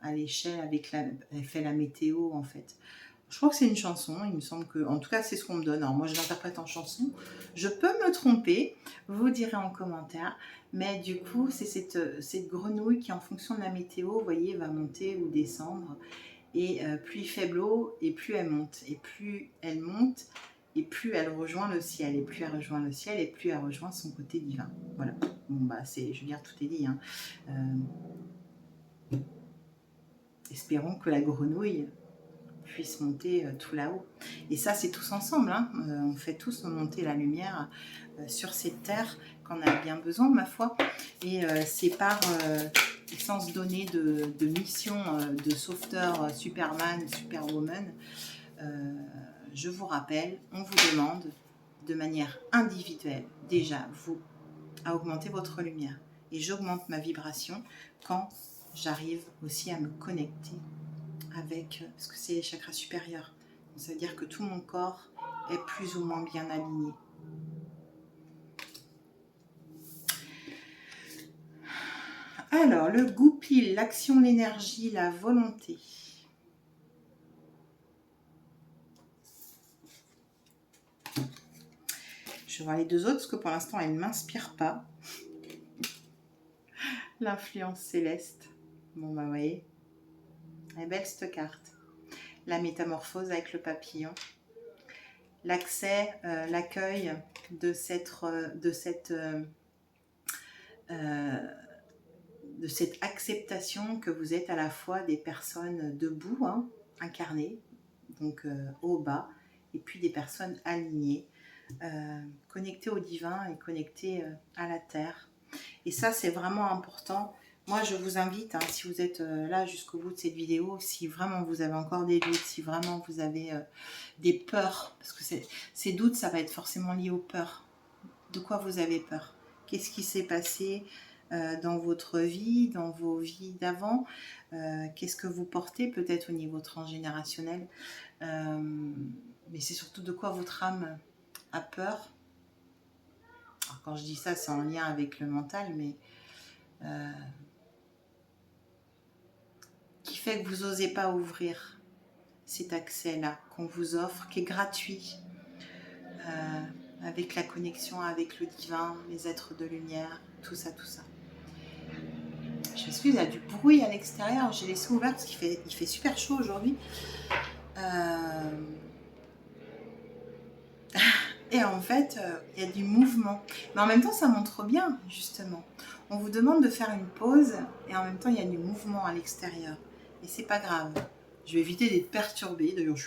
à l'échelle elle fait la météo en fait. Je crois que c'est une chanson, il me semble que, en tout cas c'est ce qu'on me donne. Alors moi je l'interprète en chanson, je peux me tromper, vous direz en commentaire, mais du coup c'est cette grenouille qui en fonction de la météo, vous voyez, va monter ou descendre, et plus il fait l'eau, et plus elle monte, et plus elle monte, et plus elle rejoint le ciel, et plus elle rejoint le ciel, et plus elle rejoint son côté divin. Voilà. Bon bah je veux dire, tout est dit. Hein. Espérons que la grenouille puisse monter tout là-haut. Et ça, c'est tous ensemble. Hein. On fait tous monter la lumière sur cette terre qu'on a bien besoin, ma foi. Et c'est par essence donnée de mission de sauveteur Superman, Superwoman. Je vous rappelle, on vous demande de manière individuelle, déjà, vous, à augmenter votre lumière. Et j'augmente ma vibration quand j'arrive aussi à me connecter avec, parce que c'est les chakras supérieurs. Donc, ça veut dire que tout mon corps est plus ou moins bien aligné. Alors, le goupil, l'action, l'énergie, la volonté. Je vais voir les deux autres parce que pour l'instant, elles ne m'inspirent pas. L'influence céleste. Bon, bah, vous voyez. Elle est belle cette carte. La métamorphose avec le papillon. L'accès, l'accueil de cette acceptation que vous êtes à la fois des personnes debout, hein, incarnées, donc haut, bas, et puis des personnes alignées, connectées au divin et connectées à la terre. Et ça, c'est vraiment important. Moi, je vous invite, hein, si vous êtes là jusqu'au bout de cette vidéo, si vraiment vous avez encore des doutes, si vraiment vous avez des peurs, parce que ces doutes, ça va être forcément lié aux peurs. De quoi vous avez peur? Qu'est-ce qui s'est passé dans votre vie, dans vos vies d'avant? Qu'est-ce que vous portez peut-être au niveau transgénérationnel? Mais c'est surtout de quoi votre âme a peur. Alors, quand je dis ça, c'est en lien avec le mental, mais qui fait que vous n'osez pas ouvrir cet accès-là qu'on vous offre, qui est gratuit, avec la connexion avec le divin, les êtres de lumière, tout ça, tout ça. Je m'excuse, il y a du bruit à l'extérieur, j'ai laissé ouvert parce qu'il fait super chaud aujourd'hui. Et en fait, il y a du mouvement. Mais en même temps, ça montre bien, justement. On vous demande de faire une pause et en même temps, il y a du mouvement à l'extérieur. Et c'est pas grave. Je vais éviter d'être perturbée. D'ailleurs, je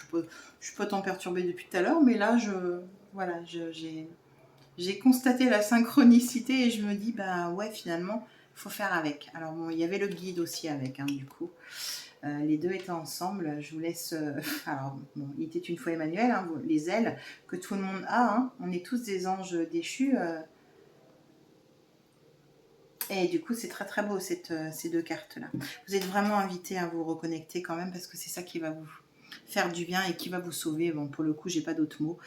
suis pas tant perturbée depuis tout à l'heure, mais là, j'ai constaté la synchronicité et je me dis, bah ouais, finalement, il faut faire avec. Alors bon, il y avait le guide aussi avec, hein, du coup. Les deux étaient ensemble. Je vous laisse... alors, bon, il était une fois Emmanuel, hein, les ailes que tout le monde a. Hein. On est tous des anges déchus. Et du coup, c'est très très beau ces deux cartes-là. Vous êtes vraiment invités à vous reconnecter quand même parce que c'est ça qui va vous faire du bien et qui va vous sauver. Bon, pour le coup, j'ai pas d'autres mots.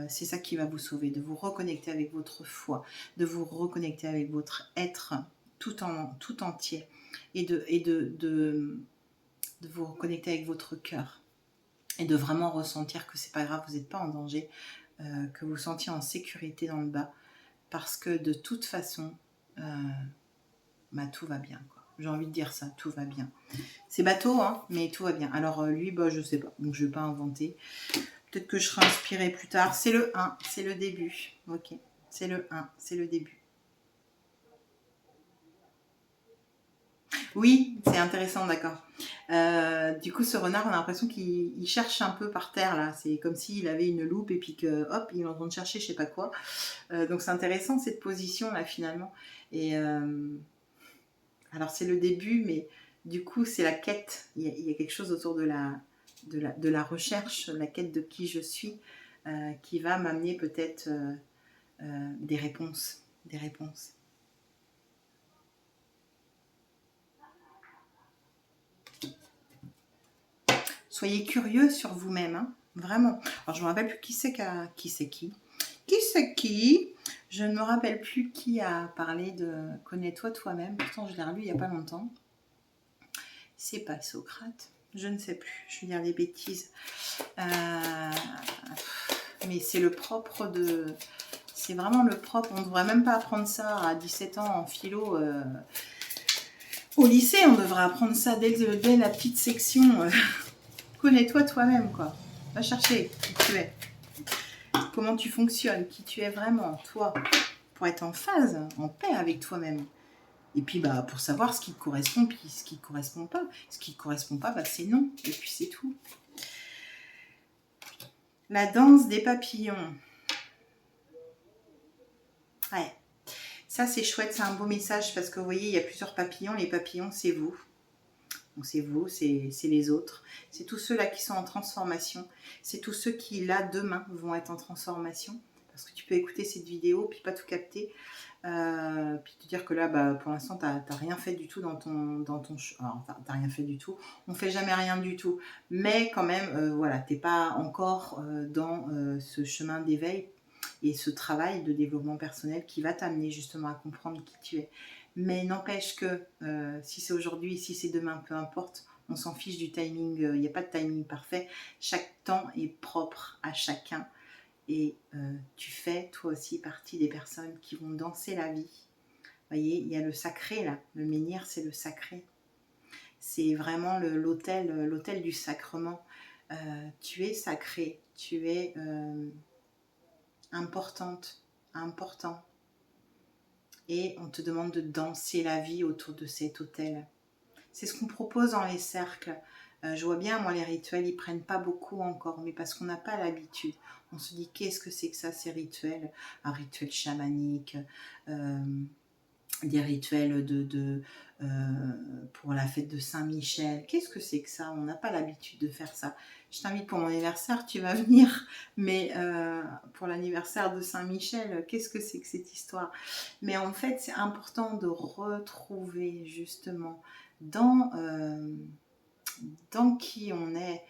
C'est ça qui va vous sauver, de vous reconnecter avec votre foi, de vous reconnecter avec votre être tout entier et de vous reconnecter avec votre cœur et de vraiment ressentir que c'est pas grave, vous n'êtes pas en danger, que vous vous sentiez en sécurité dans le bas parce que de toute façon, bah tout va bien, quoi. J'ai envie de dire ça, tout va bien. C'est bateau, hein, mais tout va bien. Alors lui, bah je sais pas, donc je vais pas inventer. Peut-être que je serai inspirée plus tard. C'est le 1, c'est le début. Ok, c'est le 1, c'est le début. Oui, c'est intéressant, d'accord. Du coup, ce renard, on a l'impression qu'il cherche un peu par terre, là. C'est comme s'il avait une loupe et puis que, hop, il est en train de chercher je sais pas quoi. Donc, c'est intéressant, cette position-là, finalement. Et alors, c'est le début, mais du coup, c'est la quête. Il y a quelque chose autour de la recherche, la quête de qui je suis, qui va m'amener peut-être des réponses. Des réponses. Soyez curieux sur vous-même, hein, vraiment. Alors, je ne me rappelle plus qui c'est qui. Qui c'est qui? Je ne me rappelle plus qui a parlé de connais-toi toi-même. Pourtant, je l'ai relu il n'y a pas longtemps. C'est pas Socrate. Je ne sais plus. Je vais dire des bêtises. Mais c'est le propre de... C'est vraiment le propre. On ne devrait même pas apprendre ça à 17 ans en philo. Au lycée, on devrait apprendre ça dès la petite section. Connais-toi toi-même, quoi. Va chercher qui tu es. Comment tu fonctionnes, qui tu es vraiment, toi, pour être en phase, en paix avec toi-même. Et puis, bah, pour savoir ce qui te correspond, puis ce qui ne correspond pas. Ce qui ne correspond pas, bah, c'est non. Et puis, c'est tout. La danse des papillons. Ouais. Ça, c'est chouette, c'est un beau message parce que vous voyez, il y a plusieurs papillons. Les papillons, c'est vous. Donc, c'est vous, c'est les autres. C'est tous ceux-là qui sont en transformation. C'est tous ceux qui, là, demain, vont être en transformation. Parce que tu peux écouter cette vidéo, puis pas tout capter. Puis te dire que là, bah, pour l'instant, tu n'as rien fait du tout dans ton alors, t'as rien fait du tout. On ne fait jamais rien du tout. Mais quand même, voilà, tu n'es pas encore dans ce chemin d'éveil et ce travail de développement personnel qui va t'amener justement à comprendre qui tu es. Mais n'empêche que si c'est aujourd'hui, si c'est demain, peu importe, on s'en fiche du timing. Il n'y a pas de timing parfait. Chaque temps est propre à chacun. Et tu fais toi aussi partie des personnes qui vont danser la vie. Vous voyez, il y a le sacré là. Le menhir, c'est le sacré. C'est vraiment l'autel du sacrement. Tu es sacré, tu es importante, important. Et on te demande de danser la vie autour de cet autel. C'est ce qu'on propose dans les cercles. Je vois bien, moi, les rituels, ils prennent pas beaucoup encore, mais parce qu'on n'a pas l'habitude. On se dit, qu'est-ce que c'est que ça, ces rituels? Un rituel chamanique, des rituels pour la fête de Saint-Michel. Qu'est-ce que c'est que ça? On n'a pas l'habitude de faire ça. Je t'invite pour mon anniversaire, tu vas venir, mais pour l'anniversaire de Saint-Michel, qu'est-ce que c'est que cette histoire? Mais en fait, c'est important de retrouver justement dans qui on est,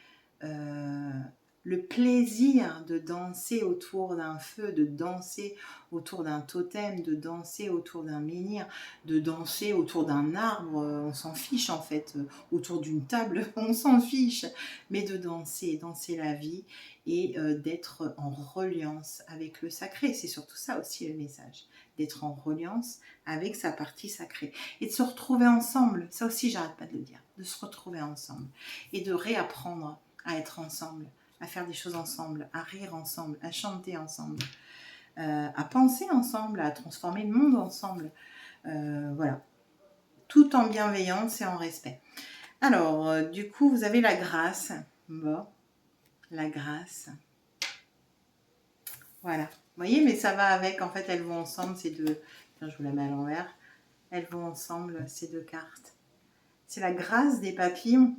le plaisir de danser autour d'un feu, de danser autour d'un totem, de danser autour d'un menhir, de danser autour d'un arbre, on s'en fiche en fait, autour d'une table, on s'en fiche, mais de danser, danser la vie et d'être en reliance avec le sacré. C'est surtout ça aussi le message, d'être en reliance avec sa partie sacrée et de se retrouver ensemble. Ça aussi, j'arrête pas de le dire, de se retrouver ensemble et de réapprendre à être ensemble, à faire des choses ensemble, à rire ensemble, à chanter ensemble, à penser ensemble, à transformer le monde ensemble. Voilà, tout en bienveillance et en respect. Alors, du coup, vous avez la grâce. Bon, la grâce. Voilà. Vous voyez, mais ça va avec, en fait, elles vont ensemble, ces deux. Tiens, je vous la mets à l'envers. Elles vont ensemble, ces deux cartes. C'est la grâce des papillons.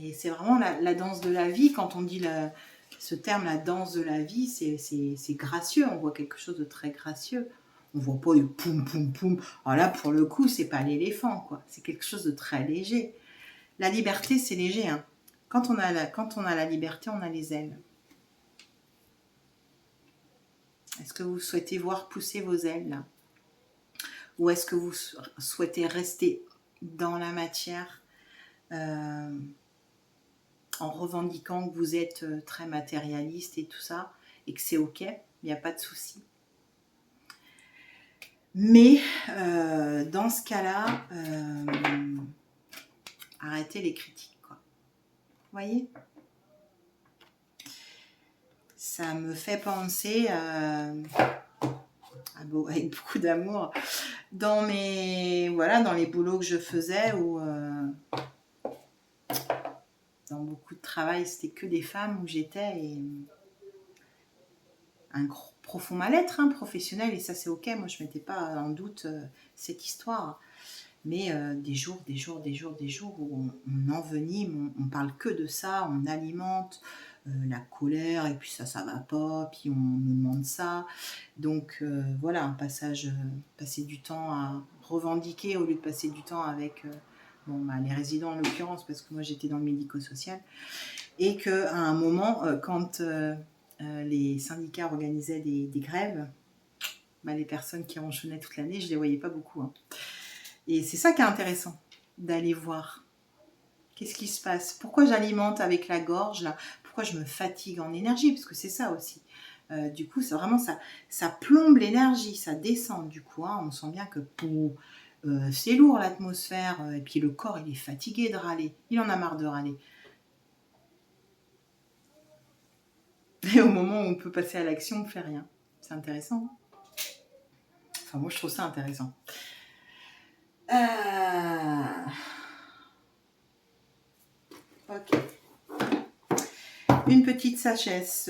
Et c'est vraiment la danse de la vie. Quand on dit ce terme, la danse de la vie, c'est gracieux. On voit quelque chose de très gracieux. On ne voit pas du poum, poum, poum. Alors là, pour le coup, c'est pas l'éléphant, quoi. C'est quelque chose de très léger. La liberté, c'est léger, hein. Quand on a la liberté, on a les ailes. Est-ce que vous souhaitez voir pousser vos ailes, là? Ou est-ce que vous souhaitez rester dans la matière en revendiquant que vous êtes très matérialiste et tout ça, et que c'est ok, il n'y a pas de souci. Mais dans ce cas-là, arrêtez les critiques, quoi. Vous voyez? Ça me fait penser avec beaucoup d'amour dans dans les boulots que je faisais ou dans beaucoup de travail, c'était que des femmes où j'étais et un profond mal-être professionnel, et ça c'est ok, moi je ne mettais pas en doute cette histoire, mais des jours où on envenime, on parle que de ça, on alimente la colère, et puis ça va pas, puis on nous demande ça, donc voilà, passer du temps à revendiquer au lieu de passer du temps avec les résidents en l'occurrence, parce que moi j'étais dans le médico-social, et qu'à un moment, quand les syndicats organisaient des grèves, les personnes qui ronchonnaient toute l'année, je ne les voyais pas beaucoup. Et c'est ça qui est intéressant, d'aller voir. Qu'est-ce qui se passe? Pourquoi j'alimente avec la gorge là? Pourquoi je me fatigue en énergie? Parce que c'est ça aussi. Du coup, c'est vraiment ça plombe l'énergie, ça descend du coup. On sent bien que c'est lourd l'atmosphère, et puis le corps il est fatigué de râler, il en a marre de râler. Et au moment où on peut passer à l'action, on ne fait rien. C'est intéressant. Enfin, moi, je trouve ça intéressant. Ok. Une petite sagesse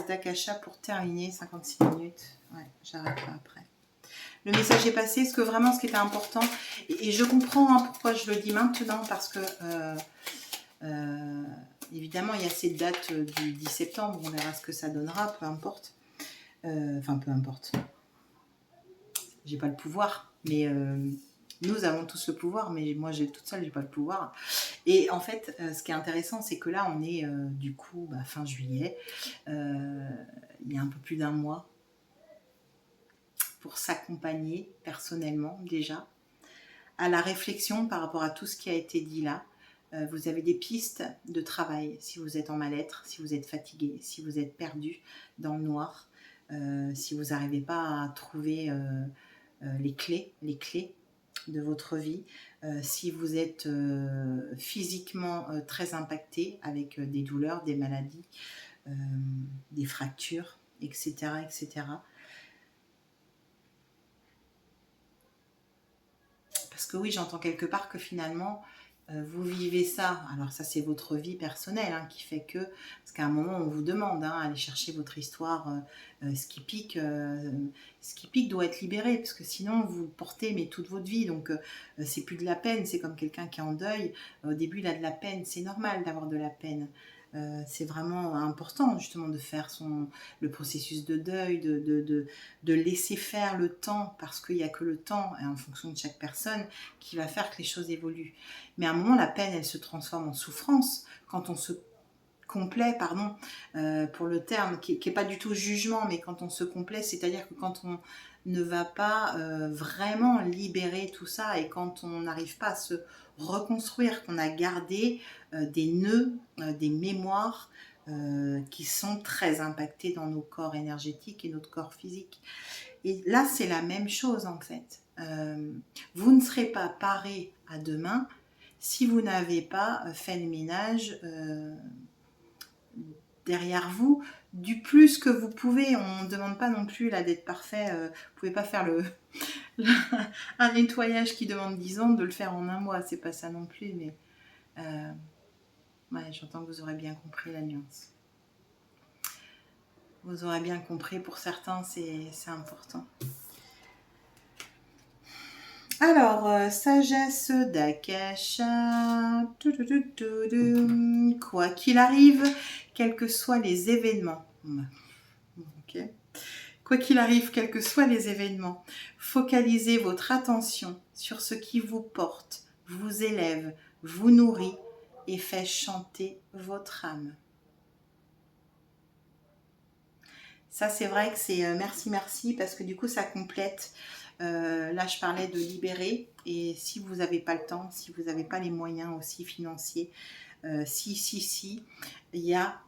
d'Akasha pour terminer, 56 minutes. Ouais, j'arrêterai après. Le message est passé, ce qui était important, et je comprends pourquoi je le dis maintenant, parce que évidemment, il y a cette date du 10 septembre, on verra ce que ça donnera, peu importe. Peu importe. J'ai pas le pouvoir, mais nous avons tous le pouvoir, mais moi toute seule j'ai pas le pouvoir. Et en fait, ce qui est intéressant, c'est que là on est du coup fin juillet, il y a un peu plus d'un mois, pour s'accompagner personnellement déjà à la réflexion par rapport à tout ce qui a été dit là. Vous avez des pistes de travail si vous êtes en mal-être, si vous êtes fatigué, si vous êtes perdu dans le noir, si vous n'arrivez pas à trouver les clés de votre vie, si vous êtes physiquement très impacté avec des douleurs, des maladies, des fractures, etc., etc. Parce que oui, j'entends quelque part que finalement, vous vivez ça. Alors ça, c'est votre vie personnelle qui fait que... Parce qu'à un moment, on vous demande, aller chercher votre histoire. Ce qui pique doit être libéré, parce que sinon, vous le portez mais toute votre vie. Donc, c'est plus de la peine. C'est comme quelqu'un qui est en deuil. Au début, il a de la peine. C'est normal d'avoir de la peine. C'est vraiment important justement de faire le processus de deuil, de laisser faire le temps, parce qu'il n'y a que le temps, et en fonction de chaque personne, qui va faire que les choses évoluent. Mais à un moment, la peine, elle se transforme en souffrance quand on se complaît, pardon, pour le terme, qui n'est pas du tout jugement, mais quand on se complaît, c'est-à-dire que quand on ne va pas vraiment libérer tout ça, et quand on n'arrive pas à se reconstruire, qu'on a gardé des nœuds, des mémoires qui sont très impactés dans nos corps énergétiques et notre corps physique. Et là, c'est la même chose en fait. Vous ne serez pas paré à demain si vous n'avez pas fait le ménage derrière vous du plus que vous pouvez. On ne demande pas non plus là d'être parfait. Vous ne pouvez pas faire un nettoyage qui demande 10 ans, de le faire en un mois. C'est pas ça non plus, mais j'entends que vous aurez bien compris la nuance. Vous aurez bien compris, pour certains, c'est important. Alors, sagesse d'Akasha. Quoi qu'il arrive, quels que soient les événements. Ok. Quoi qu'il arrive, quels que soient les événements, focalisez votre attention sur ce qui vous porte, vous élève, vous nourrit et fait chanter votre âme. Ça, c'est vrai que c'est merci, parce que du coup, ça complète. Là, je parlais de libérer, et si vous n'avez pas le temps, si vous n'avez pas les moyens aussi financiers, il y a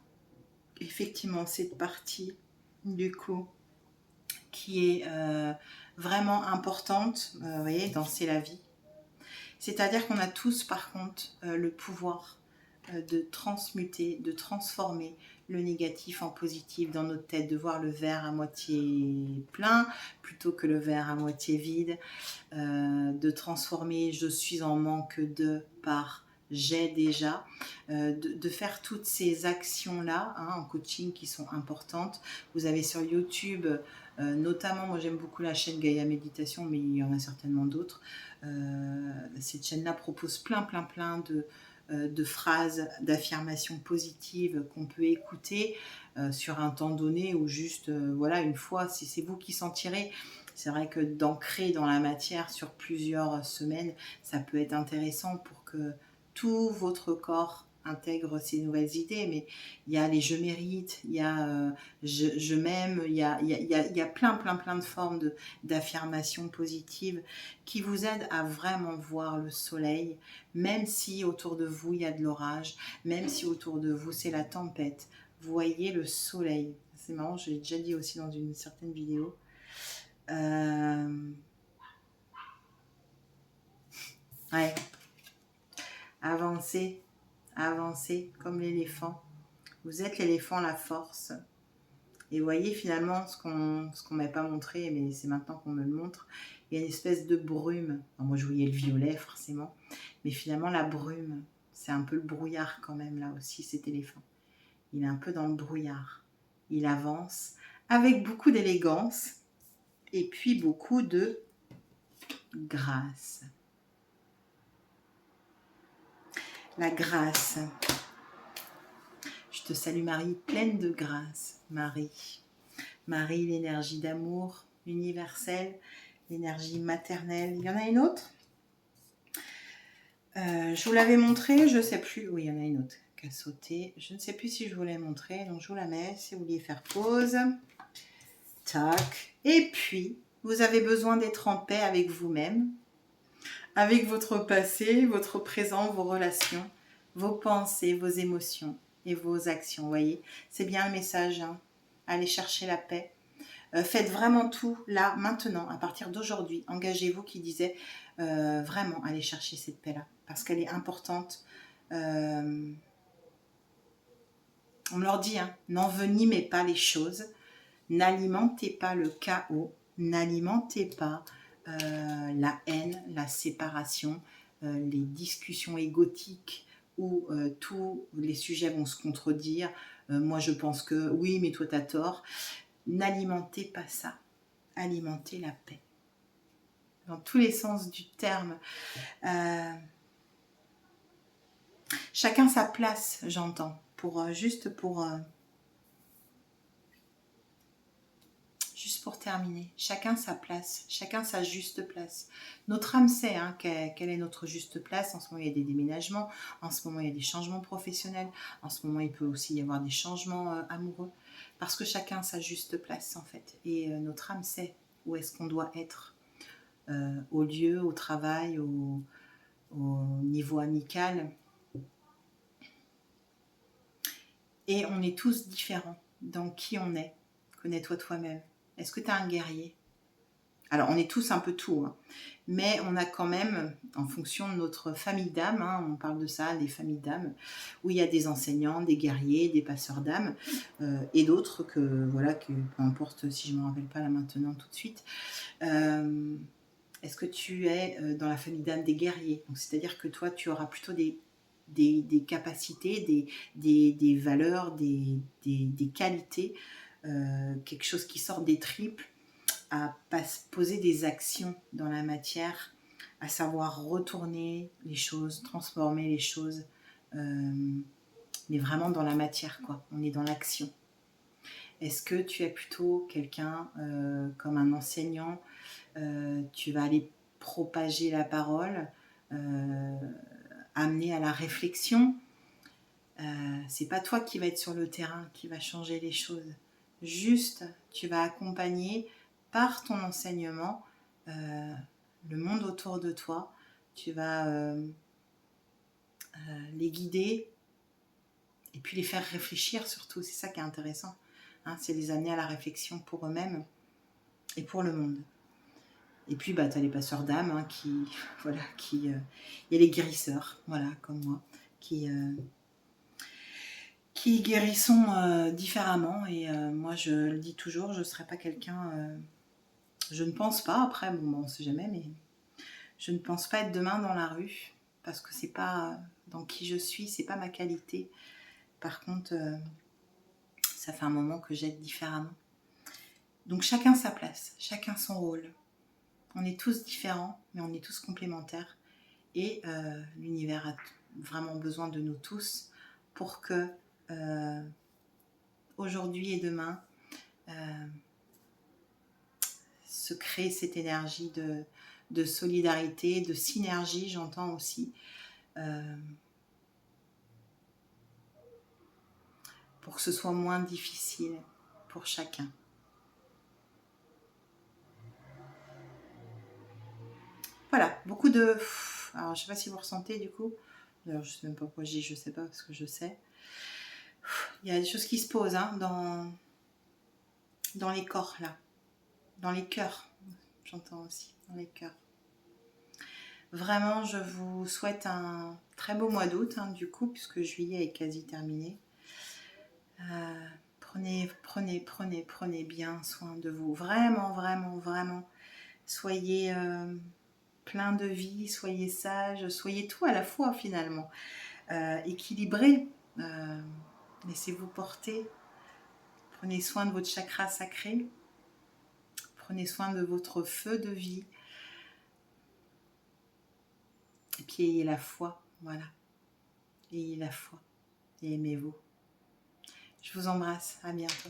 effectivement cette partie, du coup, qui est vraiment importante, vous voyez, dans C'est la vie. C'est-à-dire qu'on a tous, par contre, le pouvoir de transmuter, de transformer le négatif en positif dans notre tête, de voir le verre à moitié plein plutôt que le verre à moitié vide, de transformer je suis en manque de par j'ai déjà, de faire toutes ces actions-là en coaching qui sont importantes. Vous avez sur YouTube, notamment, moi j'aime beaucoup la chaîne Gaïa Méditation, mais il y en a certainement d'autres. Cette chaîne-là propose plein de phrases, d'affirmations positives qu'on peut écouter sur un temps donné ou juste, voilà, une fois, si c'est vous qui s'en tirez. C'est vrai que d'ancrer dans la matière sur plusieurs semaines, ça peut être intéressant pour que tout votre corps intègre ces nouvelles idées, mais il y a les je mérite, il y a je m'aime, il y a plein de formes d'affirmations positives qui vous aident à vraiment voir le soleil, même si autour de vous il y a de l'orage, même si autour de vous c'est la tempête, vous voyez le soleil. C'est marrant, je l'ai déjà dit aussi dans une certaine vidéo. Ouais, avancez, avancez comme l'éléphant. Vous êtes l'éléphant, la force. Et vous voyez finalement ce qu'on m'avait pas montré, mais c'est maintenant qu'on me le montre. Il y a une espèce de brume. Alors moi je voyais le violet forcément, mais finalement la brume, c'est un peu le brouillard quand même là aussi cet éléphant. Il est un peu dans le brouillard. Il avance avec beaucoup d'élégance et puis beaucoup de grâce. La grâce. Je te salue Marie, pleine de grâce, Marie. Marie, l'énergie d'amour universelle, l'énergie maternelle. Il y en a une autre je vous l'avais montré, je ne sais plus. Oui, il y en a une autre qui a sauté. Je ne sais plus si je vous l'ai montré, donc je vous la mets si vous vouliez faire pause. Tac. Et puis, vous avez besoin d'être en paix avec vous-même, avec votre passé, votre présent, vos relations, vos pensées, vos émotions et vos actions. Vous voyez, c'est bien le message. Allez chercher la paix. Faites vraiment tout là, maintenant, à partir d'aujourd'hui. Engagez-vous qui disait vraiment aller chercher cette paix-là parce qu'elle est importante. On leur dit, n'envenimez pas les choses, n'alimentez pas le chaos, n'alimentez pas la haine, la séparation, les discussions égotiques où tous les sujets vont se contredire. Moi, je pense que oui, mais toi, tu as tort. N'alimentez pas ça. Alimentez la paix. Dans tous les sens du terme. Chacun sa place, j'entends. Juste pour terminer. Chacun sa place. Chacun sa juste place. Notre âme sait quelle est notre juste place. En ce moment, il y a des déménagements. En ce moment, il y a des changements professionnels. En ce moment, il peut aussi y avoir des changements amoureux. Parce que chacun a sa juste place, en fait. Et notre âme sait où est-ce qu'on doit être. Au lieu, au travail, au niveau amical. Et on est tous différents dans qui on est. Connais-toi toi-même. Est-ce que tu es un guerrier? Alors, on est tous un peu tout, mais on a quand même, en fonction de notre famille d'âme, on parle de ça, des familles d'âme, où il y a des enseignants, des guerriers, des passeurs d'âme, et d'autres que, voilà, peu importe si je ne me rappelle pas là maintenant tout de suite. Est-ce que tu es dans la famille d'âme des guerriers? Donc, c'est-à-dire que toi, tu auras plutôt des capacités, des valeurs, des qualités, quelque chose qui sort des tripes, à poser des actions dans la matière, à savoir retourner les choses, transformer les choses, mais vraiment dans la matière, quoi. On est dans l'action. Est-ce que tu es plutôt quelqu'un comme un enseignant, tu vas aller propager la parole, amener à la réflexion. C'est pas toi qui va être sur le terrain, qui va changer les choses. Juste, tu vas accompagner par ton enseignement le monde autour de toi. Tu vas les guider et puis les faire réfléchir surtout. C'est ça qui est intéressant. C'est les amener à la réflexion pour eux-mêmes et pour le monde. Et puis, bah, tu as les passeurs d'âme hein, qui, voilà, et les guérisseurs, voilà, comme moi, qui guérissons différemment. Et moi, je le dis toujours, je ne serai pas quelqu'un, je ne pense pas, après, bon, on ne sait jamais, mais je ne pense pas être demain dans la rue, parce que c'est pas dans qui je suis, c'est pas ma qualité. Par contre, ça fait un moment que j'aide différemment. Donc chacun sa place, chacun son rôle. On est tous différents, mais on est tous complémentaires. Et l'univers a vraiment besoin de nous tous pour que aujourd'hui et demain se crée cette énergie de solidarité, de synergie, j'entends aussi, pour que ce soit moins difficile pour chacun. Voilà, beaucoup de... Alors, je ne sais pas si vous ressentez du coup. Alors, je ne sais même pas pourquoi je dis je ne sais pas, parce que je sais. Il y a des choses qui se posent hein, dans les corps, là. Dans les cœurs, j'entends aussi, dans les cœurs. Vraiment, je vous souhaite un très beau mois d'août, hein, du coup, puisque juillet est quasi terminé. Prenez bien soin de vous. Vraiment, vraiment, vraiment. Soyez plein de vie, soyez sage, soyez tout à la fois finalement. Équilibré. Laissez-vous porter. Prenez soin de votre chakra sacré. Prenez soin de votre feu de vie. Et puis ayez la foi, voilà. Ayez la foi et aimez-vous. Je vous embrasse, à bientôt.